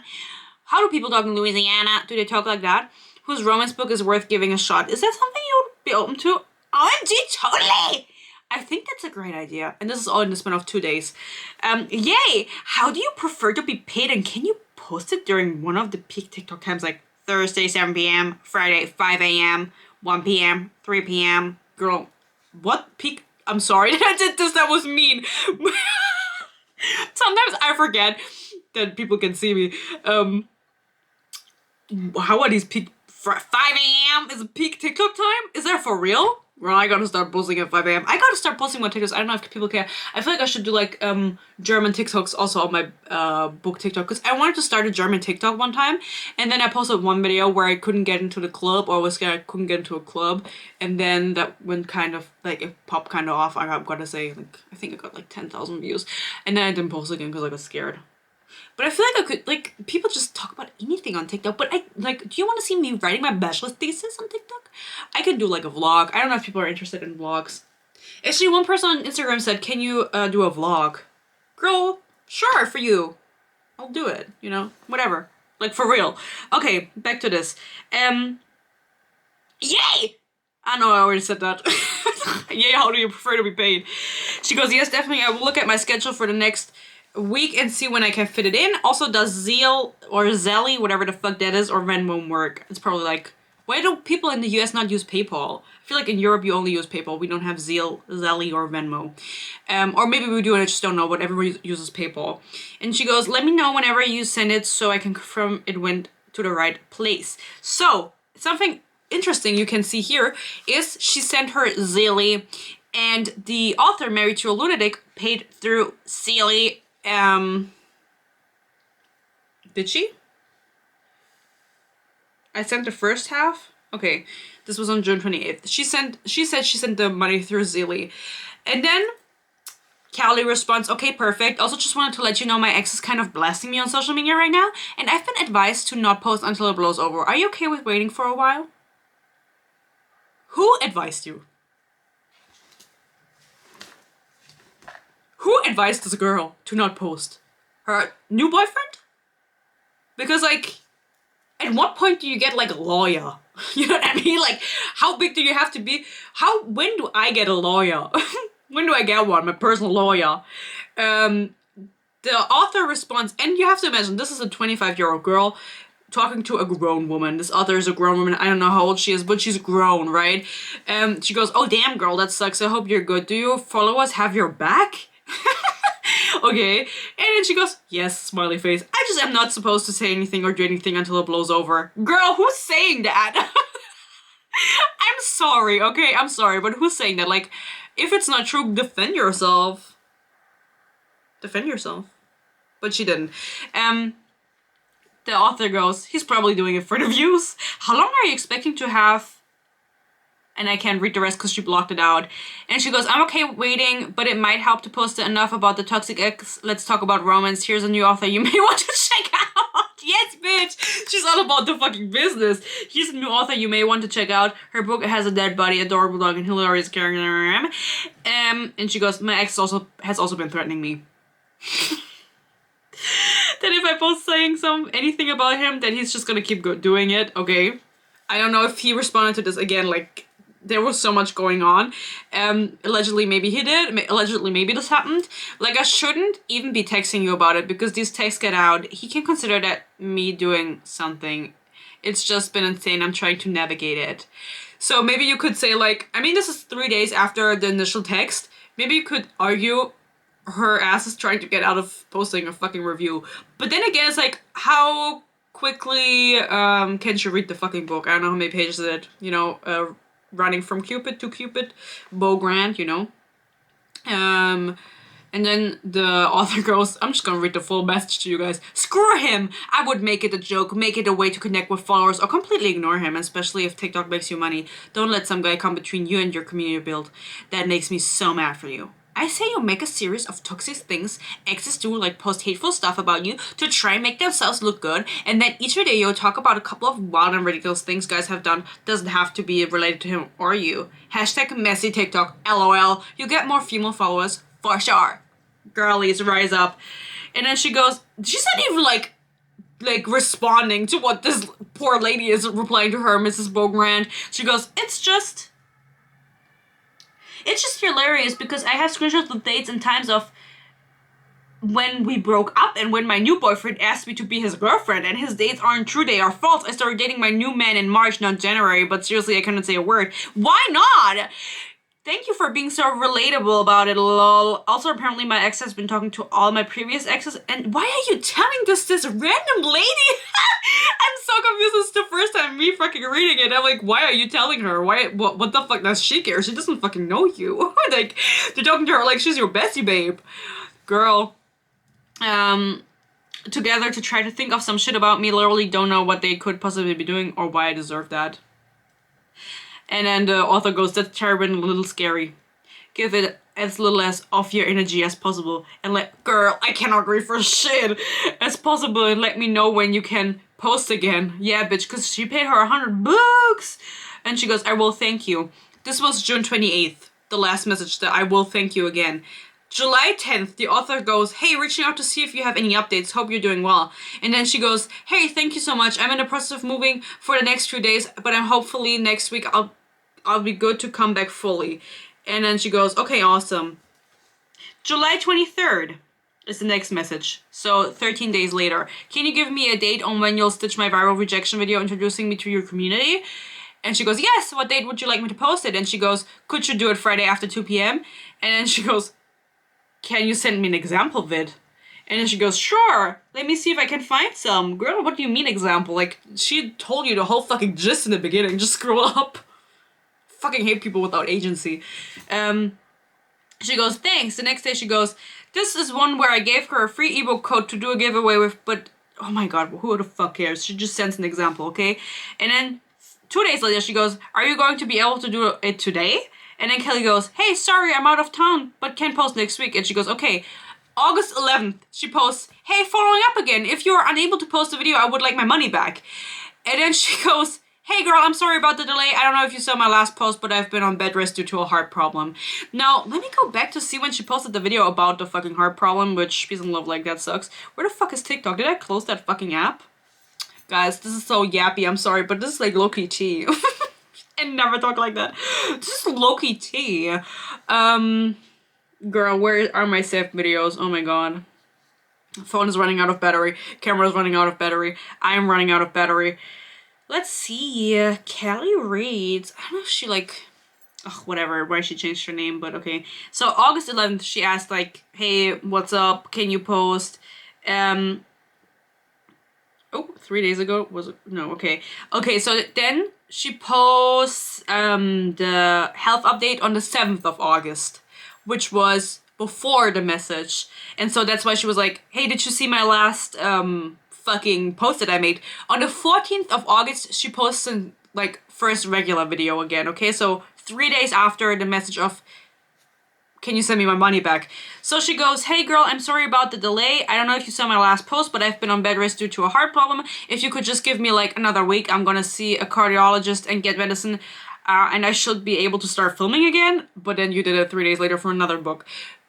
[SPEAKER 1] How do people talk in Louisiana? Do they talk like that? Whose romance book is worth giving a shot. Is that something you would be open to? OMG, totally! I think that's a great idea. And this is all in the span of 2 days. Yay! How do you prefer to be paid? And can you post it during one of the peak TikTok times, like Thursday, 7 p.m., Friday, 5 a.m., 1 p.m., 3 p.m.? Girl, what peak? I'm sorry that I did this. That was mean. Sometimes I forget that people can see me. How are these peak? 5 a.m. is a peak TikTok time? Is that for real? Well, I gotta start posting at 5 a.m. I gotta start posting my TikToks. I don't know if people care. I feel like I should do like German TikToks also on my book TikTok, because I wanted to start a German TikTok one time, and then I posted one video where I couldn't get into the club, or was scared I couldn't get into a club, and then that went kind of like, it popped kind of off. I've gotta say, like, I think I got like 10,000 views, and then I didn't post again because I got scared. But I feel like I could, like, people just talk about anything on TikTok. But do you want to see me writing my bachelor's thesis on TikTok? I could do like a vlog. I don't know if people are interested in vlogs. Actually, one person on Instagram said, can you do a vlog? Girl, sure, for you. I'll do it, you know, whatever. Like, for real. Okay, back to this. Yay! I know I already said that. Yay, how do you prefer to be paid? She goes, yes, definitely. I will look at my schedule for the next week and see when I can fit it in. Also, does Zeal or Zelly, whatever the fuck that is, or Venmo work? It's probably like, why do people in the US not use PayPal? I feel like in Europe you only use PayPal. We don't have Zeal, Zelly, or Venmo. Or maybe we do and I just don't know, but everyone uses PayPal. And she goes, let me know whenever you send it so I can confirm it went to the right place. So, something interesting you can see here is she sent her Zealy, and the author, Married to a Lunatic, paid through Zealy. Did she? I sent the first half. Okay, this was on June 28th. She said she sent the money through Zealy. And then Callie responds, okay, perfect. Also just wanted to let you know my ex is kind of blasting me on social media right now, and I've been advised to not post until it blows over. Are you okay with waiting for a while? Who advised you? Who advised this girl to not post? Her new boyfriend? Because, like, at what point do you get, like, a lawyer? You know what I mean? Like, how big do you have to be? When do I get a lawyer? When do I get one? My personal lawyer. The author responds, and you have to imagine, this is a 25-year-old girl talking to a grown woman. This author is a grown woman. I don't know how old she is, but she's grown, right? She goes, oh, damn, girl, that sucks. I hope you're good. Do your followers have your back? Okay, and then she goes, yes, smiley face. I just am not supposed to say anything or do anything until it blows over. Girl, who's saying that? I'm sorry, okay? I'm sorry, but who's saying that? Like, If it's not true, defend yourself. Defend yourself. But she didn't. The author goes, he's probably doing it for the views. How long are you expecting to have? And I can't read the rest because she blocked it out. And she goes, I'm okay waiting, but it might help to post it enough about the toxic ex. Let's talk about romance. Here's a new author you may want to check out. Yes, bitch. She's all about the fucking business. Here's a new author you may want to check out. Her book has a dead body, adorable dog, and hilarious character. And she goes, my ex has also been threatening me. That if I post saying anything about him, then he's just gonna keep doing it. Okay. I don't know if he responded to this again, like, there was so much going on. Allegedly, maybe he did. Allegedly, maybe this happened. Like, I shouldn't even be texting you about it because these texts get out. He can consider that me doing something. It's just been insane. I'm trying to navigate it. So maybe you could say, like, I mean, this is 3 days after the initial text. Maybe you could argue her ass is trying to get out of posting a fucking review. But then again, it's like, how quickly can she read the fucking book? I don't know how many pages is it, you know, running from Cupid to Cupid, Beau Grant, you know. And then the author goes, I'm just gonna read the full message to you guys. Screw him! I would make it a joke, make it a way to connect with followers, or completely ignore him, especially if TikTok makes you money. Don't let some guy come between you and your community build. That makes me so mad for you. I say you make a series of toxic things exes do, like post hateful stuff about you to try and make themselves look good, and then each video talk about a couple of wild and ridiculous things guys have done. Doesn't have to be related to him or you. Hashtag messy TikTok, LOL. You get more female followers, for sure. Girlies, rise up. And then she goes, she's not even like responding to what this poor lady is replying to her, Mrs. Beau Grant. She goes, it's just hilarious because I have screenshots with dates and times of when we broke up and when my new boyfriend asked me to be his girlfriend, and his dates aren't true, they are false. I started dating my new man in March, not January, but seriously, I couldn't say a word. Why not? Thank you for being so relatable about it, lol. Also, apparently my ex has been talking to all my previous exes, and why are you telling this random lady? I'm so confused. This is the first time me fucking reading it. I'm like, why are you telling her? What the fuck does she care? She doesn't fucking know you. Like, you're talking to her like she's your bestie, babe. Girl. Together to try to think of some shit about me. Literally don't know what they could possibly be doing or why I deserve that. And then the author goes, that's terrible and a little scary. Give it as little as of your energy as possible. And girl, I cannot read for shit. As possible, and let me know when you can post again. Yeah, bitch, because she paid her 100 bucks. And she goes, I will thank you. This was June 28th. The last message that I will thank you again. July 10th, the author goes, hey, reaching out to see if you have any updates. Hope you're doing well. And then she goes, hey, thank you so much. I'm in the process of moving for the next few days, but I'm hopefully next week I'll be good to come back fully. And then she goes, okay, awesome. July 23rd is the next message. So 13 days later. Can you give me a date on when you'll stitch my viral rejection video introducing me to your community? And she goes, yes, what date would you like me to post it? And she goes, could you do it Friday after 2 p.m.? And then she goes, can you send me an example vid? And then she goes, sure, let me see if I can find some. Girl, what do you mean example? Like, she told you the whole fucking gist in the beginning. Just scroll up. Fucking hate people without agency. She goes, thanks. The next day she goes, this is one where I gave her a free ebook code to do a giveaway with, but oh my god, who the fuck cares? She just sends an example, okay? And then 2 days later she goes, are you going to be able to do it today? And then Kelly goes, hey, sorry, I'm out of town, but can post next week. And she goes, okay. August 11th, she posts, hey, following up again. If you're unable to post a video, I would like my money back. And then she goes, hey girl, I'm sorry about the delay. I don't know if you saw my last post, but I've been on bed rest due to a heart problem. Now, let me go back to see when she posted the video about the fucking heart problem, which peace and love, like, that sucks. Where the fuck is TikTok? Did I close that fucking app? Guys, this is so yappy, I'm sorry, but this is like low-key tea. I never talk like that. This is low-key tea. Girl, where are my saved videos? Oh my god. Phone is running out of battery. Camera is running out of battery. I'm running out of battery. Let's see. Kelly reads. I don't know if she whatever, why she changed her name, but okay. So August 11th, she asked like, hey, what's up? Can you post? 3 days ago was it? No, okay. Okay, so then she posts the health update on the 7th of August, which was before the message. And so that's why she was like, hey, did you see my last fucking post that I made? On the 14th of August, she posted like first regular video again, okay? So 3 days after the message of, can you send me my money back? So she goes, hey girl, I'm sorry about the delay. I don't know if you saw my last post, but I've been on bed rest due to a heart problem. If you could just give me like another week, I'm gonna see a cardiologist and get medicine. And I should be able to start filming again. But then you did it 3 days later for another book.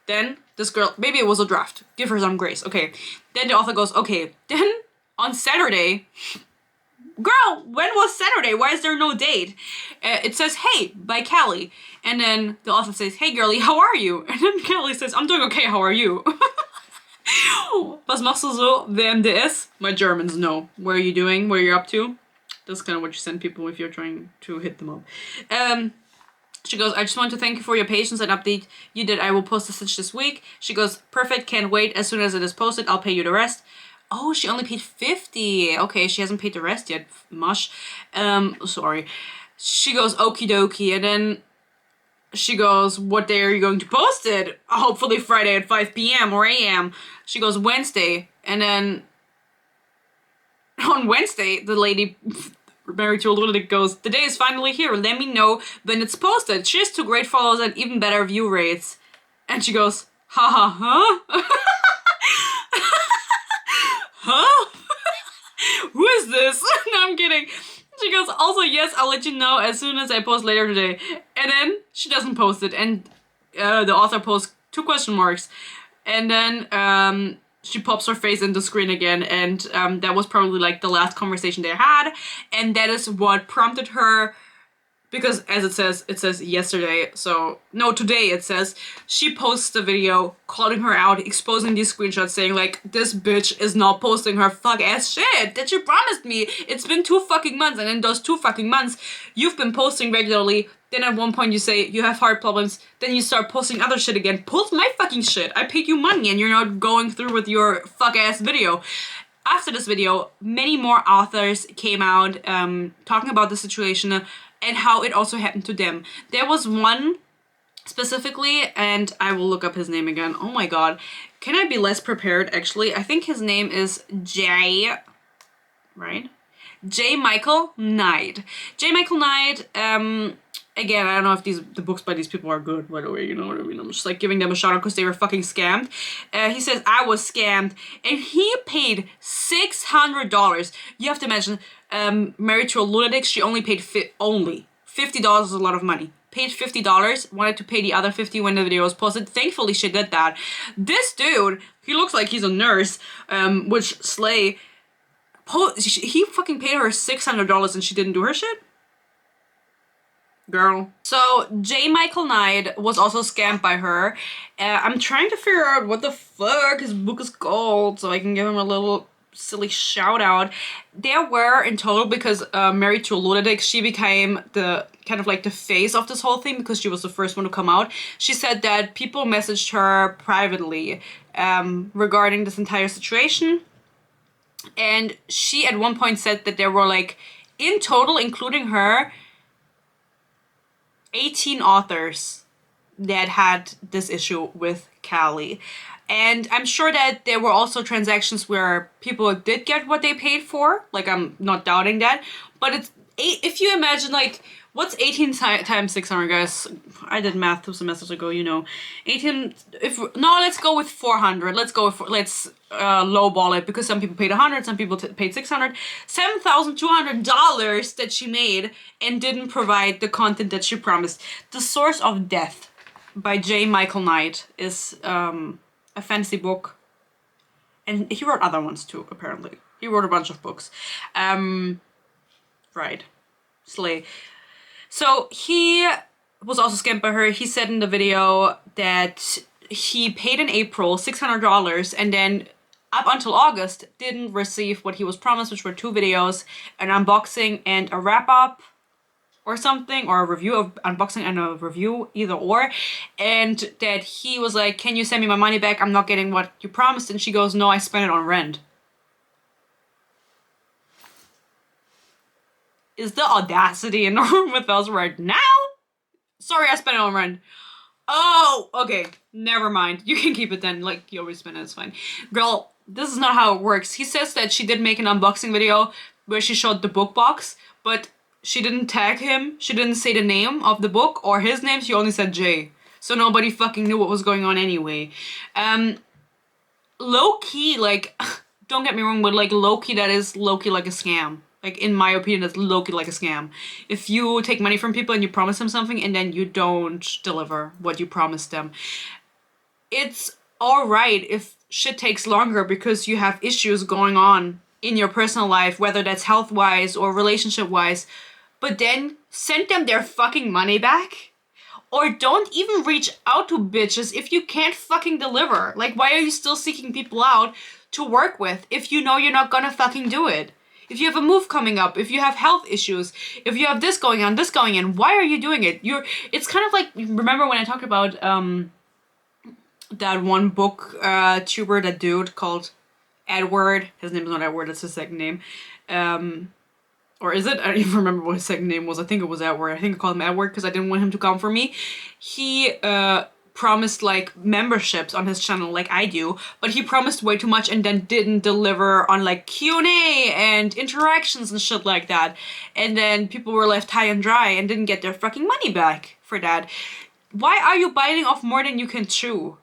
[SPEAKER 1] Then this girl, maybe it was a draft. Give her some grace. Okay. Then the author goes, okay. Then on Saturday, girl, when was Saturday? Why is there no date? It says, hey, by Callie. And then the author says, hey, girlie, how are you? And then Callie says, I'm doing okay, how are you? Was machst du so? WMDS? My Germans know. What are you doing? What are you up to? That's kind of what you send people if you're trying to hit them up. She goes, I just want to thank you for your patience and update you did. I will post the stitch this week. She goes, perfect, can't wait. As soon as it is posted, I'll pay you the rest. Oh, she only paid 50. Okay, she hasn't paid the rest yet. Mush. Sorry. She goes, okie dokie. And then she goes, what day are you going to post it? Hopefully Friday at 5 p.m. or a.m. She goes, Wednesday. And then on Wednesday, the lady married to a lunatic goes, the day is finally here. Let me know when it's posted. Cheers to great follows and even better view rates. And she goes, ha ha huh? Huh? Who is this? No, I'm kidding. She goes, also, yes, I'll let you know as soon as I post later today. And then she doesn't post it. And the author posts 2 question marks. And then she pops her face in the screen again. And that was probably like the last conversation they had. And that is what prompted her. Because as it says yesterday, so, no, today it says, she posts a video calling her out, exposing these screenshots, saying like, this bitch is not posting her fuck ass shit that you promised me. It's been 2 fucking months, and in those 2 fucking months, you've been posting regularly. Then at one point you say you have heart problems, then you start posting other shit again. Post my fucking shit. I paid you money and you're not going through with your fuck ass video. After this video, many more authors came out talking about the situation and how it also happened to them. There was one specifically, and I will look up his name again. Oh my god. Can I be less prepared, actually? I think his name is J. Michael Knight. J. Michael Knight, again, I don't know if the books by these people are good, by the way, you know what I mean? I'm just like giving them a shout out because they were fucking scammed. He says, I was scammed, and he paid $600. You have to imagine, married to a lunatic, she only paid $50 is a lot of money. Paid $50, wanted to pay the other $50 when the video was posted. Thankfully, she did that. This dude, he looks like he's a nurse, which slay. He fucking paid her $600 and she didn't do her shit? Girl. So, J. Michael Knight was also scammed by her. I'm trying to figure out what the fuck his book is called so I can give him a little silly shout out. There were in total, because married to a lunatic, she became the kind of like the face of this whole thing because she was the first one to come out. She said that people messaged her privately regarding this entire situation. And she at one point said that there were like, in total, including her, 18 authors that had this issue with Callie. And I'm sure that there were also transactions where people did get what they paid for. Like, I'm not doubting that. But it's if you imagine, like, what's 18 times 600, guys? I did math 2 semesters ago, you know. 18, let's go with 400. Let's lowball it, because some people paid 100, some people paid 600. $7,200 that she made and didn't provide the content that she promised. The Source of Death by J. Michael Knight is a fantasy book. And he wrote other ones too, apparently. He wrote a bunch of books. Right. Slay. So he was also scammed by her. He said in the video that he paid in April $600 and then up until August didn't receive what he was promised, which were 2 videos, an unboxing and a wrap-up or something, or a review of unboxing and a review, either or. And that he was like, can you send me my money back? I'm not getting what you promised. And she goes, no, I spent it on rent. is the audacity in the room with us right now? Sorry, I spent it on rent. Oh, okay. Never mind. You can keep it then. Like, you always spend it, it's fine. Girl, this is not how it works. He says that she did make an unboxing video where she showed the book box, but she didn't tag him. She didn't say the name of the book or his name. She only said Jay. So nobody fucking knew what was going on anyway. Low-key, like, don't get me wrong, but like low-key, that is low-key like a scam. Like, in my opinion, that's low-key like a scam. If you take money from people and you promise them something and then you don't deliver what you promised them, it's alright if shit takes longer because you have issues going on in your personal life, whether that's health-wise or relationship-wise, but then send them their fucking money back. Or don't even reach out to bitches if you can't fucking deliver. Like, why are you still seeking people out to work with if you know you're not gonna fucking do it? If you have a move coming up, if you have health issues, if you have this going on, why are you doing it? It's kind of like, remember when I talked about that one book tuber, that dude called Edward. His name is not Edward, that's his second name. Or is it? I don't even remember what his second name was. I think it was Edward. I think I called him Edward because I didn't want him to come for me. He promised like memberships on his channel like I do, but he promised way too much and then didn't deliver on like Q&A and interactions and shit like that. And then people were left high and dry and didn't get their fucking money back for that. Why are you biting off more than you can chew?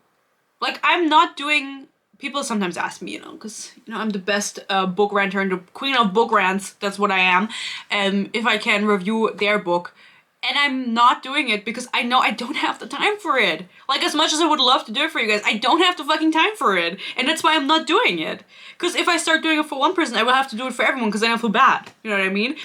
[SPEAKER 1] Like, I'm not doing... People sometimes ask me, because, I'm the best book ranter and the queen of book rants. That's what I am. If I can review their book. And I'm not doing it because I know I don't have the time for it. Like, as much as I would love to do it for you guys, I don't have the fucking time for it. And that's why I'm not doing it. Because if I start doing it for one person, I will have to do it for everyone because then I feel bad. You know what I mean?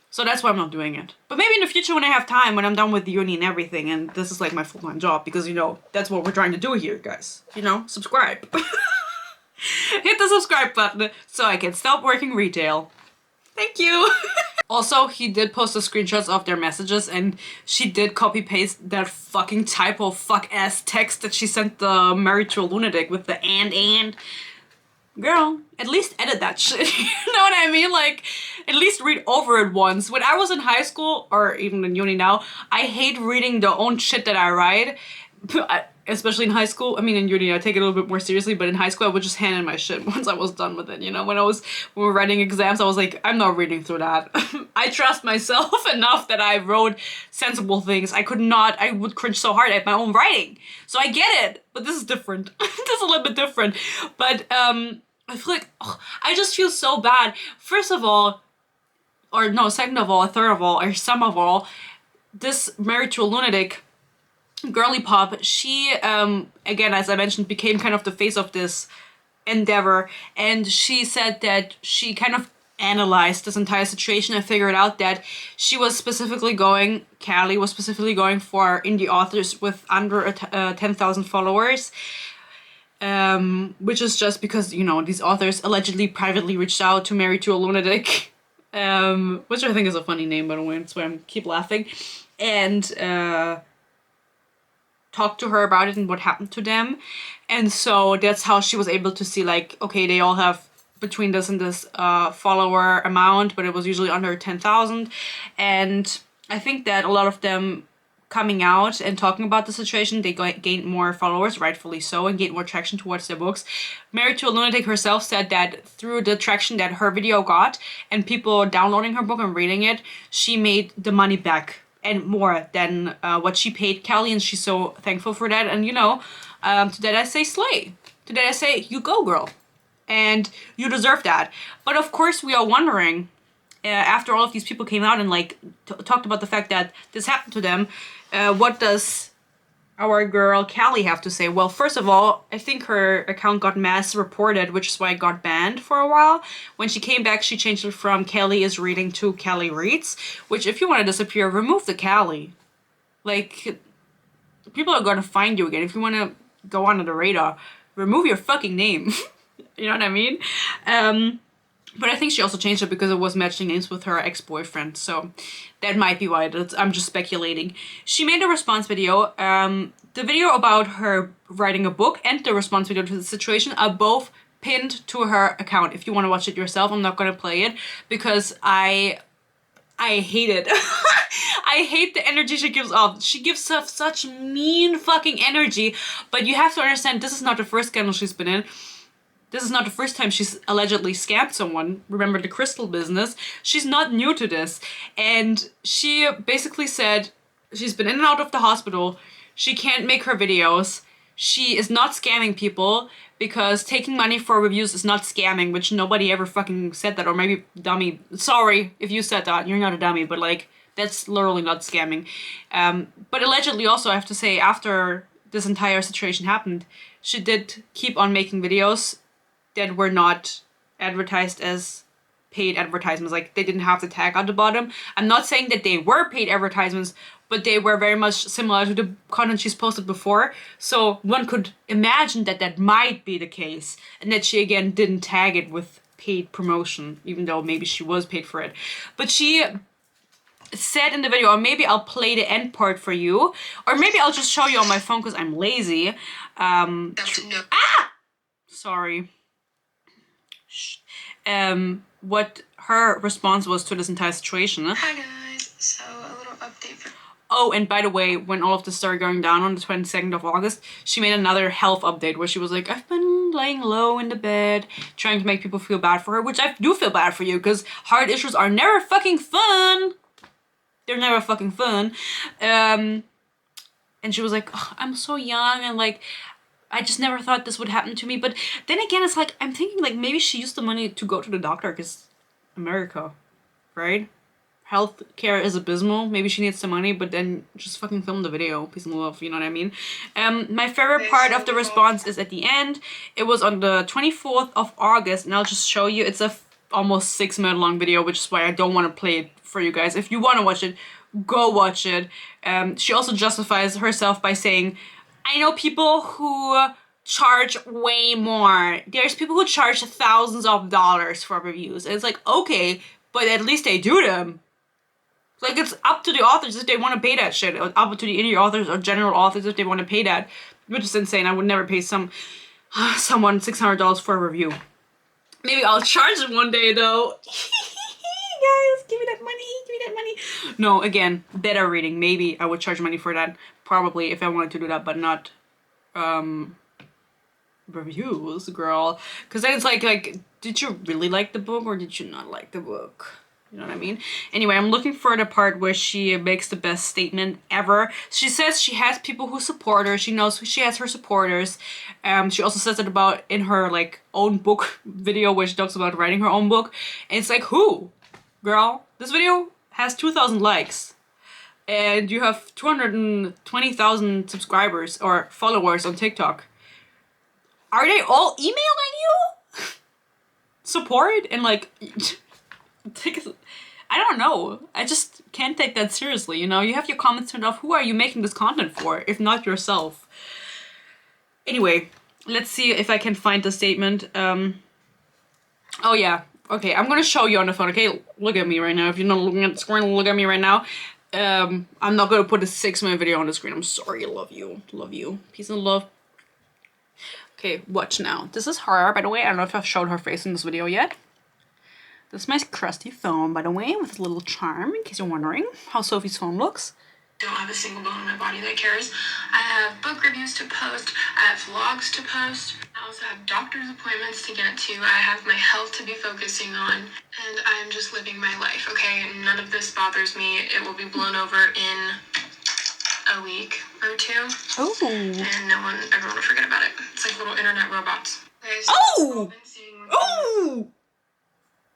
[SPEAKER 1] So that's why I'm not doing it. But maybe in the future when I have time, when I'm done with the uni and everything, and this is like my full-time job, because, that's what we're trying to do here, guys. Subscribe. Hit the subscribe button so I can stop working retail. Thank you. Also, he did post the screenshots of their messages and she did copy paste that fucking typo fuck ass text that she sent the Married to a Lunatic with the and. Girl, at least edit that shit. You know what I mean? Like, at least read over it once. When I was in high school, or even in uni now, I hate reading the own shit that I write. Especially in high school. I mean, in uni, I take it a little bit more seriously, but in high school, I would just hand in my shit once I was done with it, When we were writing exams, I was like, I'm not reading through that. I trust myself enough that I wrote sensible things. I would cringe so hard at my own writing. So I get it, but this is different. This is a little bit different. But, I feel like, I just feel so bad. First of all, or no, second of all, third of all, or some of all, this Married to a Lunatic girly pop, she, again, as I mentioned, became kind of the face of this endeavor, and she said that she kind of analyzed this entire situation and figured out that Callie was specifically going for indie authors with under 10,000 followers, which is just because, these authors allegedly privately reached out to Married to a Lunatic, which I think is a funny name, by the way, that's why I keep laughing, and, talked to her about it and what happened to them. And so that's how she was able to see, like, okay, they all have between this and this follower amount, but it was usually under 10,000. And I think that a lot of them coming out and talking about the situation, they gained more followers, rightfully so, and gained more traction towards their books. Married to a Lunatic herself said that through the traction that her video got and people downloading her book and reading it, she made the money back and more than what she paid Callie, and she's so thankful for that. And to that I say slay. To that I say, you go, girl. And you deserve that. But of course we are wondering, after all of these people came out and talked about the fact that this happened to them, what does our girl Callie have to say? Well, first of all, I think her account got mass reported, which is why it got banned for a while. When she came back, she changed it from Callie is reading to Callie reads, which if you want to disappear, remove the Callie. Like, people are going to find you again. If you want to go under the radar, remove your fucking name. You know what I mean? But I think she also changed it because it was matching names with her ex-boyfriend. So that might be why. I'm just speculating. She made a response video. The video about her writing a book and the response video to the situation are both pinned to her account. If you want to watch it yourself, I'm not going to play it because I I hate it. I hate the energy she gives off. She gives off such mean fucking energy. But you have to understand, this is not the first scandal she's been in. This is not the first time she's allegedly scammed someone. Remember the crystal business? She's not new to this. And she basically said she's been in and out of the hospital. She can't make her videos. She is not scamming people because taking money for reviews is not scamming, which nobody ever fucking said that. Or maybe dummy. Sorry if you said that. You're not a dummy, but like, that's literally not scamming. But allegedly also, I have to say, after this entire situation happened, she did keep on making videos that were not advertised as paid advertisements. Like, they didn't have the tag on the bottom. I'm not saying that they were paid advertisements, but they were very much similar to the content she's posted before. So one could imagine that that might be the case, and that she again didn't tag it with paid promotion, even though maybe she was paid for it. But she said in the video, or maybe I'll play the end part for you, or maybe I'll just show you on my phone because I'm lazy. Sorry. What her response was to this entire situation.
[SPEAKER 2] Hi guys, so a little update for...
[SPEAKER 1] Oh, and by the way, when all of this started going down on the 22nd of August, she made another health update where she was like, I've been laying low in the bed, trying to make people feel bad for her, which I do feel bad for you, because heart issues are never fucking fun. They're never fucking fun. And she was like, oh, I'm so young, and like, I just never thought this would happen to me. But then again, it's like, I'm thinking like maybe she used the money to go to the doctor because America, right? Healthcare is abysmal. Maybe she needs some money, but then just fucking film the video. Peace and love, you know what I mean? My favorite part of the response is at the end. It was on the 24th of August, and I'll just show you. It's a almost 6-minute long video, which is why I don't want to play it for you guys. If you want to watch it, go watch it. She also justifies herself by saying, I know people who charge way more. There's people who charge thousands of dollars for reviews. And it's like, okay, but at least they do them. Like, it's up to the authors if they want to pay that shit. Or up to the indie authors or general authors if they want to pay that. Which is insane. I would never pay someone $600 for a review. Maybe I'll charge it one day, though. Guys, give me that money, give me that money. No, again, beta reading. Maybe I would charge money for that. Probably, if I wanted to do that, but not reviews, girl. Because then it's like, did you really like the book or did you not like the book? You know what I mean? Anyway, I'm looking for the part where she makes the best statement ever. She says she has people who support her. She knows she has her supporters. She also says it about in her like own book video where she talks about writing her own book. And it's like, who? Girl, this video has 2,000 likes. And you have 220,000 subscribers or followers on TikTok. Are they all emailing you? Support? And like, I don't know. I just can't take that seriously, you know? You have your comments turned off. Who are you making this content for, if not yourself? Anyway, let's see if I can find the statement. Oh yeah. Okay, I'm gonna show you on the phone, okay? Look at me right now. If you're not looking at the screen, look at me right now. I'm not gonna put a 6-minute video on the screen. I'm sorry. Love you. Love you. Peace and love. Okay, watch now. This is her, by the way. I don't know if I've showed her face in this video yet. This is my crusty phone, by the way, with a little charm, in case you're wondering how Sophie's phone looks.
[SPEAKER 2] Don't have a single bone in my body that cares. I have book reviews to post. I have vlogs to post. I also have doctor's appointments to get to. I have my health to be focusing on. And I am just living my life, okay? None of this bothers me. It will be blown over in a week or two.
[SPEAKER 1] Oh.
[SPEAKER 2] And everyone will forget about it. It's like little internet robots. Okay, so
[SPEAKER 1] oh! Oh!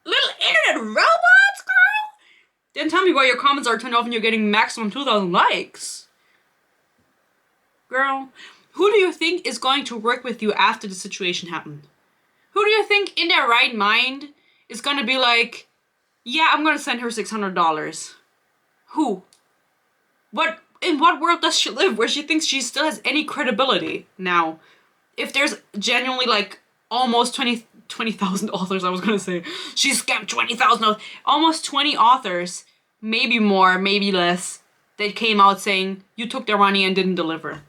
[SPEAKER 1] Little internet robots, girl? Then tell me why your comments are turned off and you're getting maximum 2,000 likes. Girl, who do you think is going to work with you after the situation happened? Who do you think in their right mind is going to be like, yeah, I'm going to send her $600? Who? In what world does she live where she thinks she still has any credibility now? If there's genuinely like almost 20,000 authors, I was gonna say. She scammed 20,000, almost 20 authors, maybe more, maybe less, that came out saying you took their money and didn't deliver.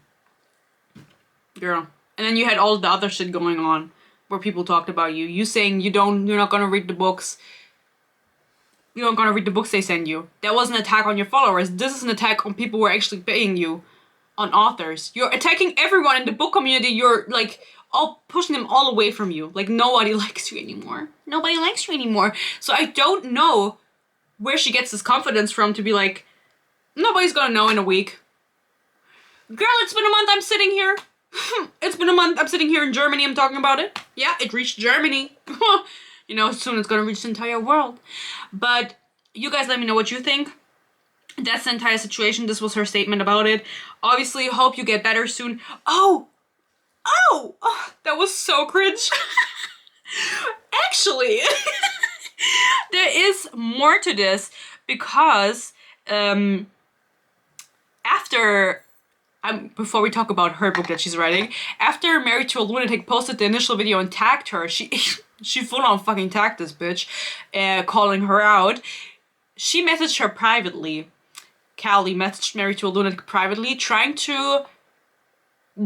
[SPEAKER 1] Girl. And then you had all the other shit going on where people talked about you. You saying you're not gonna read the books. you're not gonna read the books they send you. That was an attack on your followers. This is an attack on people who are actually paying you, on authors. You're attacking everyone in the book community. You're like all pushing them all away from you. Like nobody likes you anymore. Nobody likes you anymore. So I don't know where she gets this confidence from to be like, nobody's gonna know in a week. Girl, it's been a month I'm sitting here. It's been a month I'm sitting here in Germany. I'm talking about it. Yeah, it reached Germany. You know, soon it's gonna reach the entire world. But you guys let me know what you think. That's the entire situation. This was her statement about it. Obviously, hope you get better soon. Oh, that was so cringe. Actually, there is more to this because before we talk about her book that she's writing, after Married to a Lunatic posted the initial video and tagged her, she full on fucking tagged this bitch, calling her out. She messaged her privately. Callie messaged Married to a Lunatic privately, trying to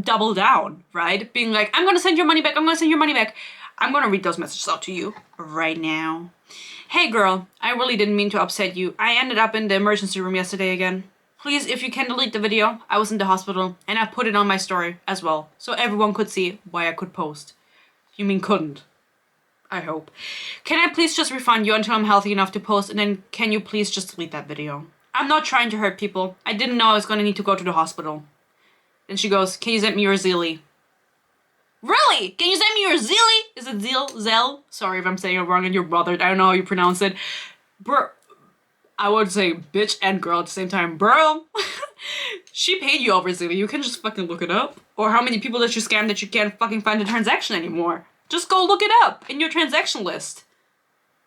[SPEAKER 1] double down, right? Being like, I'm gonna send your money back, I'm gonna send your money back. I'm gonna read those messages out to you right now. Hey girl, I really didn't mean to upset you. I ended up in the emergency room yesterday again. Please, if you can delete the video, I was in the hospital and I put it on my story as well, so everyone could see why I could post. You mean couldn't? I hope. Can I please just refund you until I'm healthy enough to post, and then can you please just delete that video? I'm not trying to hurt people. I didn't know I was gonna need to go to the hospital. Then she goes, can you send me your Zealy? Really? Can you send me your Zealy? Is it Zell? Sorry if I'm saying it wrong and you're bothered. I don't know how you pronounce it. Bro, I would say bitch and girl at the same time. Bro, she paid you over Zealy. You can just fucking look it up. Or how many people did you scam that you can't fucking find the transaction anymore? Just go look it up in your transaction list.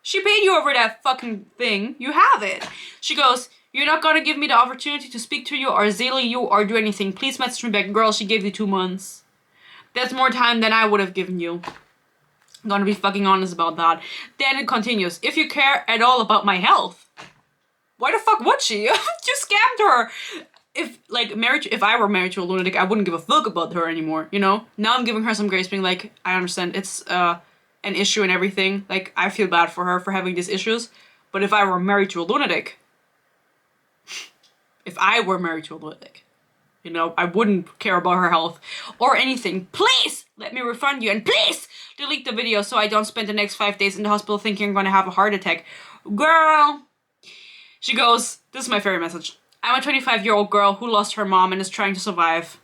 [SPEAKER 1] She paid you over that fucking thing. You have it. She goes, you're not gonna give me the opportunity to speak to you or Zealy you or do anything. Please message me back. Girl, she gave you 2 months. That's more time than I would have given you. I'm gonna be fucking honest about that. Then it continues. If you care at all about my health. Why the fuck would she? You scammed her. If I were married to a lunatic, I wouldn't give a fuck about her anymore, you know? Now I'm giving her some grace, being like, I understand it's an issue and everything. Like, I feel bad for her for having these issues. But if I were married to a lunatic, you know, I wouldn't care about her health or anything. Please let me refund you and please delete the video so I don't spend the next 5 days in the hospital thinking I'm gonna have a heart attack. Girl. She goes, this is my favorite message. I'm a 25-year-old girl who lost her mom and is trying to survive.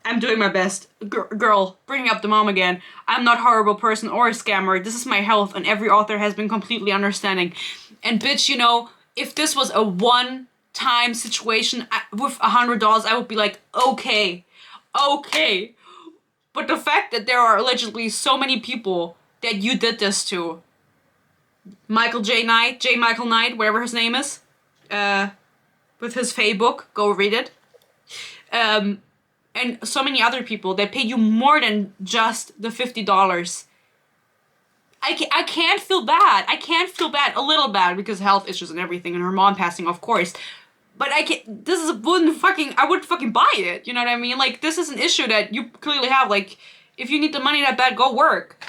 [SPEAKER 1] I'm doing my best. Girl, bringing up the mom again. I'm not a horrible person or a scammer. This is my health and every author has been completely understanding. And bitch, you know, if this was a one-time situation with $100, I would be like, okay. But the fact that there are allegedly so many people that you did this to, J. Michael Knight, whatever his name is, with his Fae book, go read it. And so many other people that paid you more than just the $50. I can't feel bad. I can't feel bad. A little bad because health issues and everything and her mom passing, of course. But I wouldn't fucking buy it. You know what I mean? Like, this is an issue that you clearly have. Like, if you need the money that bad, go work.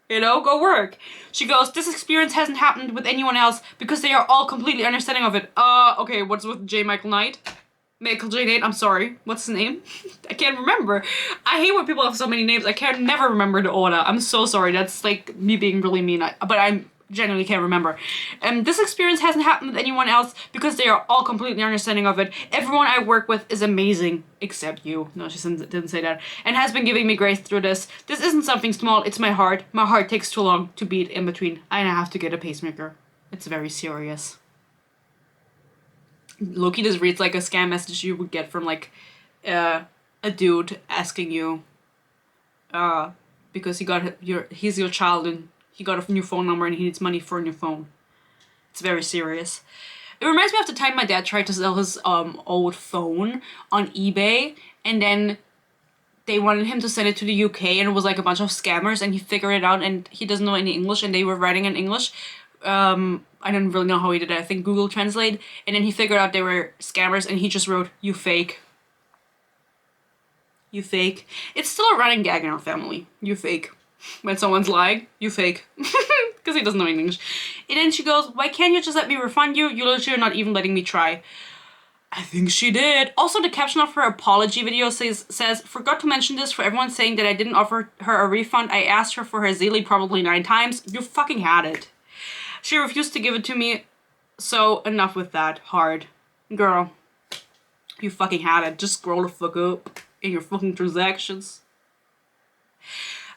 [SPEAKER 1] You know, go work. She goes, this experience hasn't happened with anyone else because they are all completely understanding of it. Okay, what's with J. Michael Knight? Michael J. Knight, I'm sorry. What's his name? I can't remember. I hate when people have so many names. I can never remember the order. I'm so sorry. That's like me being really mean. But I genuinely can't remember. This experience hasn't happened with anyone else because they are all completely understanding of it. Everyone I work with is amazing. Except you. No, she didn't say that. And has been giving me grace through this. This isn't something small. It's my heart. My heart takes too long to beat in between. I have to get a pacemaker. It's very serious. Loki just reads like a scam message you would get from like a dude asking you because he's your child and he got a new phone number and he needs money for a new phone. It's very serious. It reminds me of the time my dad tried to sell his old phone on eBay and then they wanted him to send it to the UK and it was like a bunch of scammers and he figured it out and he doesn't know any English and they were writing in English. I don't really know how he did it. I think Google Translate. And then he figured out they were scammers and he just wrote, you fake. You fake. It's still a running gag in our family. You fake. when someone's lying, you fake. Because he doesn't know English. And then she goes, why can't you just let me refund you? You're literally not even letting me try. I think she did. Also, the caption of her apology video says, forgot to mention this for everyone saying that I didn't offer her a refund. I asked her for her Zili probably 9 times. You fucking had it. She refused to give it to me. So enough with that. Hard. Girl. You fucking had it. Just scroll the fuck up in your fucking transactions.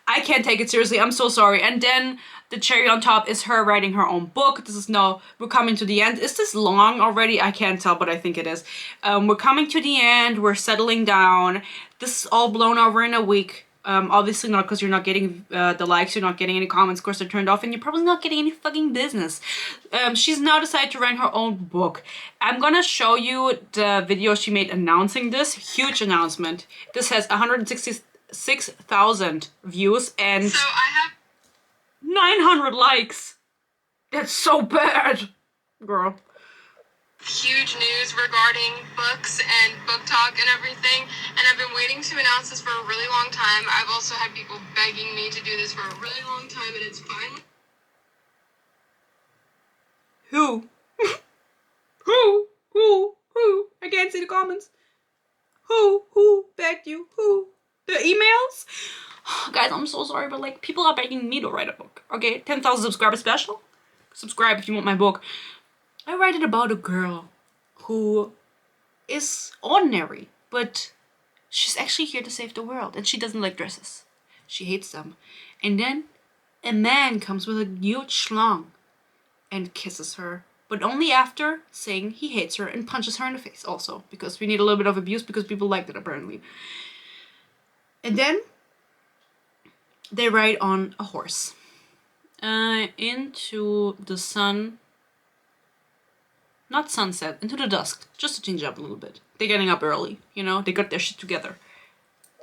[SPEAKER 1] I can't take it seriously. I'm so sorry. And then the cherry on top is her writing her own book. This is now, we're coming to the end. Is this long already? I can't tell, but I think it is. We're coming to the end. We're settling down. This is all blown over in a week. Obviously not because you're not getting the likes, you're not getting any comments, of course they're turned off, and you're probably not getting any fucking business. She's now decided to write her own book. I'm gonna show you the video she made announcing this. Huge announcement. This has 166,000 views and
[SPEAKER 2] So I have
[SPEAKER 1] 900 likes. That's so bad, girl.
[SPEAKER 2] huge news regarding books and booktok and everything, and I've been waiting to announce this for a really long time. I've also had people begging me to do this for a really long time, and it's finally...
[SPEAKER 1] Who? Who? I can't see the comments. Who begged you? Who? The emails? Guys, I'm so sorry, but like, people are begging me to write a book. Okay, 10,000 subscriber special. Subscribe if you want my book. I write it about a girl who is ordinary, but she's actually here to save the world, and she doesn't like dresses. She hates them. And then a man comes with a huge schlong and kisses her, but only after saying he hates her and punches her in the face also, because we need a little bit of abuse because people like that apparently. And then they ride on a horse into the sun. Not sunset, into the dusk, just to change it up a little bit. They're getting up early, you know, they got their shit together.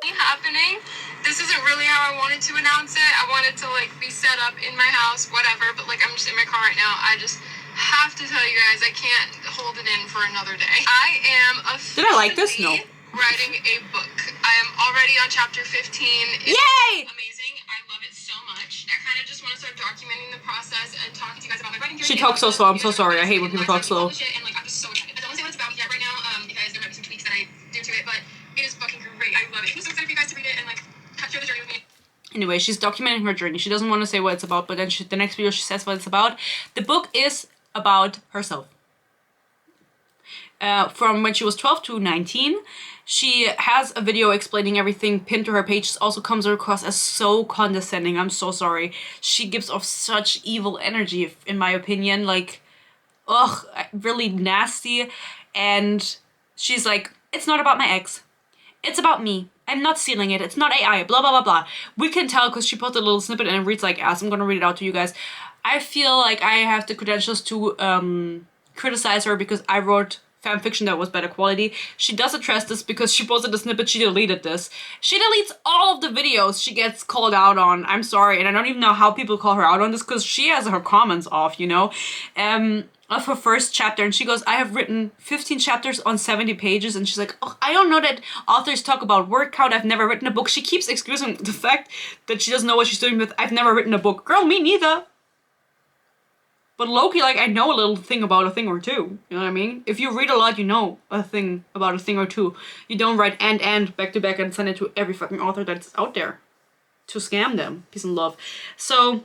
[SPEAKER 2] Happening. This isn't really how I wanted to announce it. I wanted to like be set up in my house, whatever, but like I'm just in my car right now. I just have to tell you guys I can't hold it in for another day. I am officially
[SPEAKER 1] Did I like this? No.
[SPEAKER 2] writing a book. I am already on chapter 15. It's
[SPEAKER 1] Yay!
[SPEAKER 2] amazing. I love it so much. I kind of just want to start documenting the process and talking to you guys about my writing journey.
[SPEAKER 1] She talks so slow. I'm so sorry. I hate when people talk slow.
[SPEAKER 2] And like I'm just so excited. I don't want to say what it's about yet right now, because there might be some tweaks that I do to it, but it is fucking great. I love it. I'm so excited for you guys to read it and like share the journey with me. Anyway,
[SPEAKER 1] She's documenting her journey. She doesn't want to say what it's about, but then the next video she says what it's about. The book is about herself. From when she was 12 to 19. She has a video explaining everything pinned to her page. This also comes across as so condescending. I'm so sorry. She gives off such evil energy, in my opinion. Like, ugh, really nasty. And she's like, it's not about my ex. It's about me. I'm not stealing it. It's not AI. Blah, blah, blah, blah. We can tell because she posted a little snippet and it reads like ass. I'm going to read it out to you guys. I feel like I have the credentials to criticize her because I wrote fanfiction that was better quality. She does address this because she posted a snippet, she deleted this. She deletes all of the videos she gets called out on. I'm sorry, and I don't even know how people call her out on this because she has her comments off, you know, of her first chapter, and she goes, I have written 15 chapters on 70 pages, and she's like, oh, I don't know that authors talk about word count, I've never written a book. She keeps excusing the fact that she doesn't know what she's doing with, I've never written a book. Girl, me neither. But low-key, like, I know a little thing about a thing or two. You know what I mean? If you read a lot, you know a thing about a thing or two. You don't write and back to back and send it to every fucking author that's out there to scam them. Peace and love. So,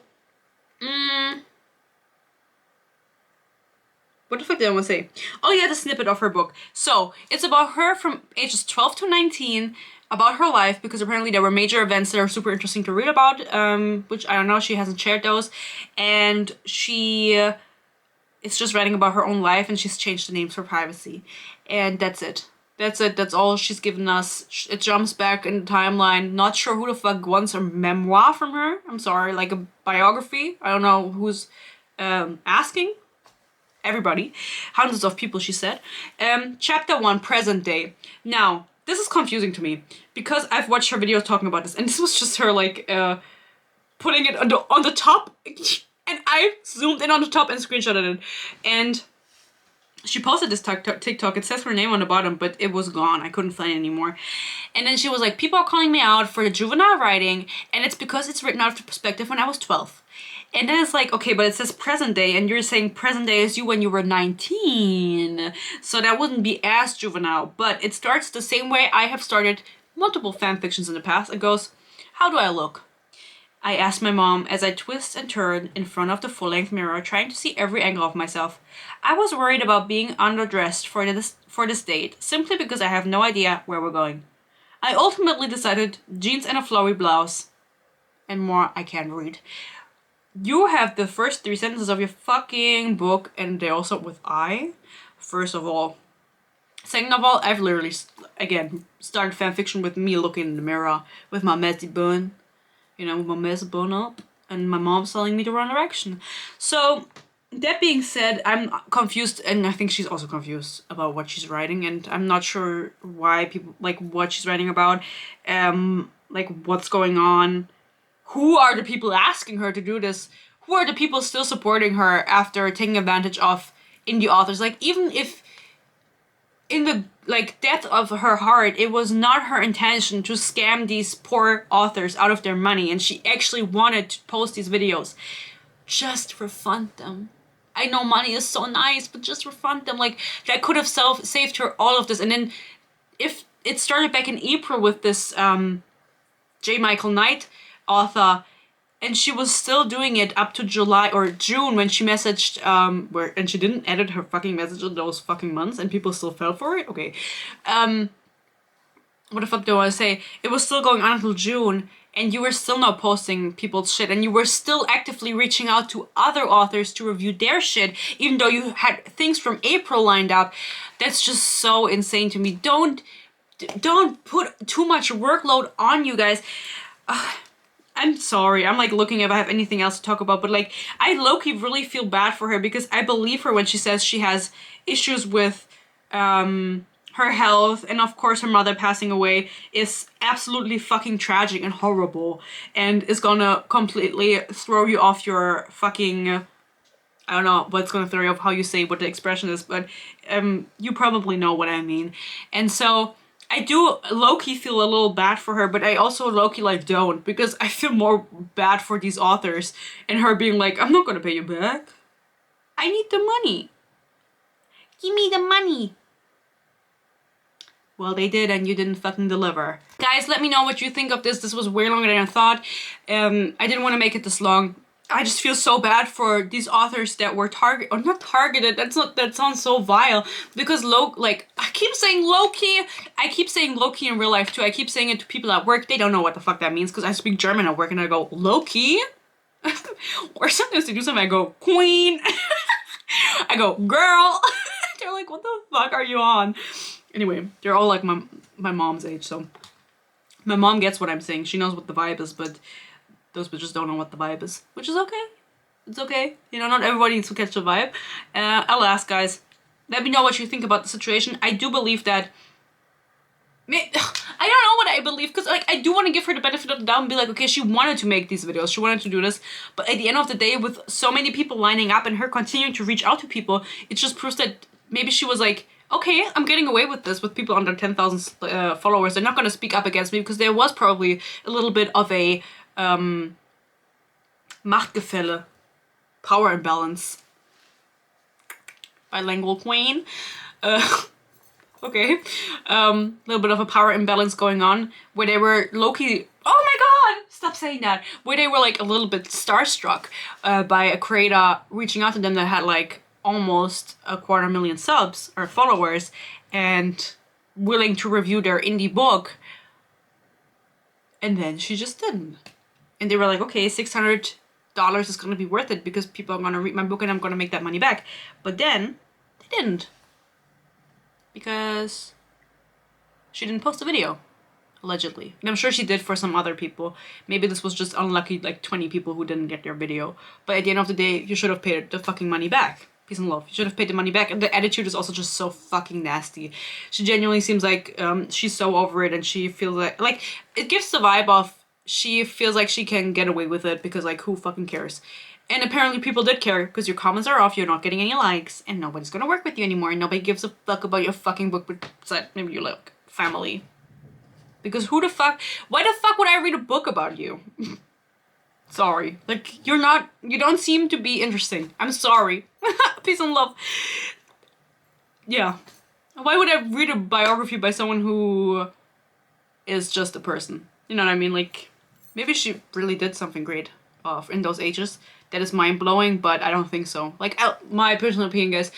[SPEAKER 1] what the fuck did I want to say? Oh yeah, the snippet of her book. So, it's about her from ages 12 to 19, about her life, because apparently there were major events that are super interesting to read about, which I don't know, she hasn't shared those, and she is just writing about her own life, and she's changed the names for privacy, and that's it. That's it, that's all she's given us. It jumps back in the timeline. Not sure who the fuck wants a memoir from her. I'm sorry, like a biography. I don't know who's asking. Everybody. Hundreds of people, she said. Chapter 1, present day. Now, this is confusing to me because I've watched her videos talking about this, and this was just her like putting it on the top, and I zoomed in on the top and screenshotted it. And she posted this TikTok. It says her name on the bottom, but it was gone. I couldn't find it anymore. And then she was like, people are calling me out for the juvenile writing, and it's because it's written out of the perspective when I was 12. And then it's like, okay, but it says present day, and you're saying present day is you when you were 19. So that wouldn't be as juvenile. But it starts the same way I have started multiple fan fictions in the past. It goes, how do I look? I asked my mom as I twist and turn in front of the full-length mirror, trying to see every angle of myself. I was worried about being underdressed for this date, simply because I have no idea where we're going. I ultimately decided jeans and a flowy blouse. And more I can't read. You have the first 3 sentences of your fucking book, and they also with I. First of all. Second of all, I've literally, again, started fanfiction with me looking in the mirror with my messy bun. You know, with my messy bun up. And my mom's telling me the wrong direction. So, that being said, I'm confused, and I think she's also confused about what she's writing, and I'm not sure why people, like, what she's writing about, like, what's going on. Who are the people asking her to do this? Who are the people still supporting her after taking advantage of indie authors? Like, even if in the, like, depth of her heart, it was not her intention to scam these poor authors out of their money, and she actually wanted to post these videos, just refund them. I know money is so nice, but just refund them. Like, that could have saved her all of this. And then if it started back in April with this J. Michael Knight author, and she was still doing it up to July or June when she messaged and she didn't edit her fucking message in those fucking months, and people still fell for it. Okay, what the fuck do I want to say? It was still going on until June, and you were still not posting people's shit, and you were still actively reaching out to other authors to review their shit, even though you had things from April lined up. That's just so insane to me. Don't put too much workload on you guys. I'm sorry. I'm like looking if I have anything else to talk about, but like I low-key really feel bad for her because I believe her when she says she has issues with her health, and of course her mother passing away is absolutely fucking tragic and horrible and is gonna completely throw you off your fucking I don't know what's gonna throw you off, how you say what the expression is, but you probably know what I mean. And so I do low-key feel a little bad for her, but I also low-key like don't, because I feel more bad for these authors and her being like, I'm not gonna pay you back. I need the money. Give me the money. Well, they did, and you didn't fucking deliver. Guys, let me know what you think of this. This was way longer than I thought. I didn't want to make it this long. I just feel so bad for these authors that were not targeted. That sounds so vile. Because I keep saying low-key. I keep saying low-key in real life too. I keep saying it to people at work. They don't know what the fuck that means because I speak German at work and I go, low-key? Or sometimes they do something, I go, queen. I go, girl. They're like, what the fuck are you on? Anyway, they're all like my mom's age, so my mom gets what I'm saying. She knows what the vibe is, but those bitches don't know what the vibe is, which is okay. It's okay. You know, not everybody needs to catch the vibe. Alas, guys, let me know what you think about the situation. I do believe that... I don't know what I believe, because like I do want to give her the benefit of the doubt and be like, okay, she wanted to make these videos, she wanted to do this, but at the end of the day, with so many people lining up and her continuing to reach out to people, it just proves that maybe she was like, okay, I'm getting away with this with people under 10,000 followers. They're not going to speak up against me, because there was probably a little bit of a Machtgefälle, power imbalance. Bilingual queen. Okay. Little bit of a power imbalance going on where they were low-key, oh my god, stop saying that, where they were like a little bit starstruck by a creator reaching out to them that had like almost 250,000 subs or followers and willing to review their indie book, and then she just didn't. And they were like, okay, $600 is gonna be worth it because people are gonna read my book and I'm gonna make that money back. But then they didn't, because she didn't post a video, allegedly. And I'm sure she did for some other people. Maybe this was just unlucky, like 20 people who didn't get their video. But at the end of the day, you should have paid the fucking money back. Peace and love. You should have paid the money back. And the attitude is also just so fucking nasty. She genuinely seems like she's so over it, and she feels like it gives the vibe of she feels like she can get away with it because like who fucking cares. And apparently people did care, because your comments are off, you're not getting any likes, and nobody's gonna work with you anymore, and nobody gives a fuck about your fucking book besides maybe your like family. Because why the fuck would I read a book about you? Sorry. Like, you don't seem to be interesting. I'm sorry. Peace and love. Yeah. Why would I read a biography by someone who is just a person? You know what I mean? Like, maybe she really did something great in those ages. That is mind-blowing, but I don't think so. Like, my personal opinion, guys,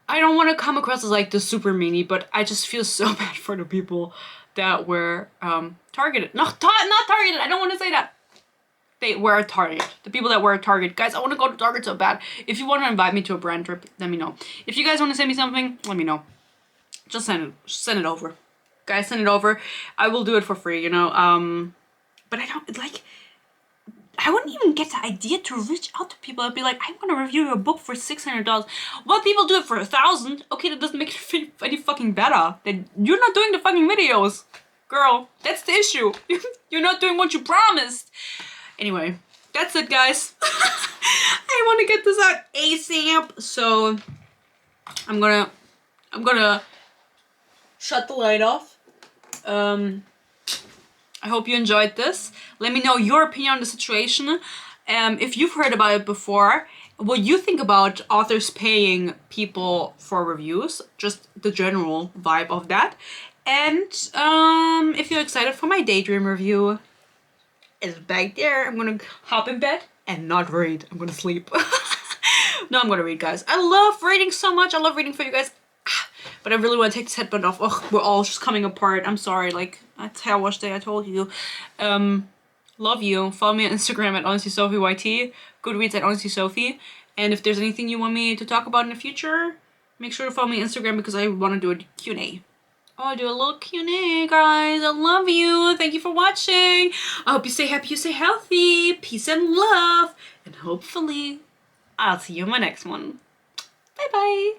[SPEAKER 1] I don't want to come across as like the super meanie, but I just feel so bad for the people that were targeted. Not targeted, I don't want to say that. They were a target. The people that were a target. Guys, I want to go to Target so bad. If you want to invite me to a brand trip, let me know. If you guys want to send me something, let me know. Just send it over. Guys, send it over. I will do it for free, you know. But I don't, like, I wouldn't even get the idea to reach out to people and be like, I want to review your book for $600. Well, people do it for $1,000. Okay, that doesn't make it any fucking better. Then you're not doing the fucking videos. Girl, that's the issue. You're not doing what you promised. Anyway, that's it, guys. I want to get this out ASAP, so I'm gonna shut the light off. I hope you enjoyed this. Let me know your opinion on the situation. If you've heard about it before, what you think about authors paying people for reviews, just the general vibe of that. And if you're excited for my daydream review, it's back there. I'm gonna hop in bed and not read. I'm gonna sleep. No, I'm gonna read, guys. I love reading so much. I love reading for you guys. But I really want to take this headband off. Ugh, we're all just coming apart. I'm sorry. Like, that's hair wash day, I told you. Love you. Follow me on Instagram at HonestlySophieYT. Goodreads at HonestlySophie. And if there's anything you want me to talk about in the future, make sure to follow me on Instagram because I want to do a Q&A. Oh, I do a little Q&A, guys. I love you. Thank you for watching. I hope you stay happy, you stay healthy. Peace and love. And hopefully, I'll see you in my next one. Bye-bye.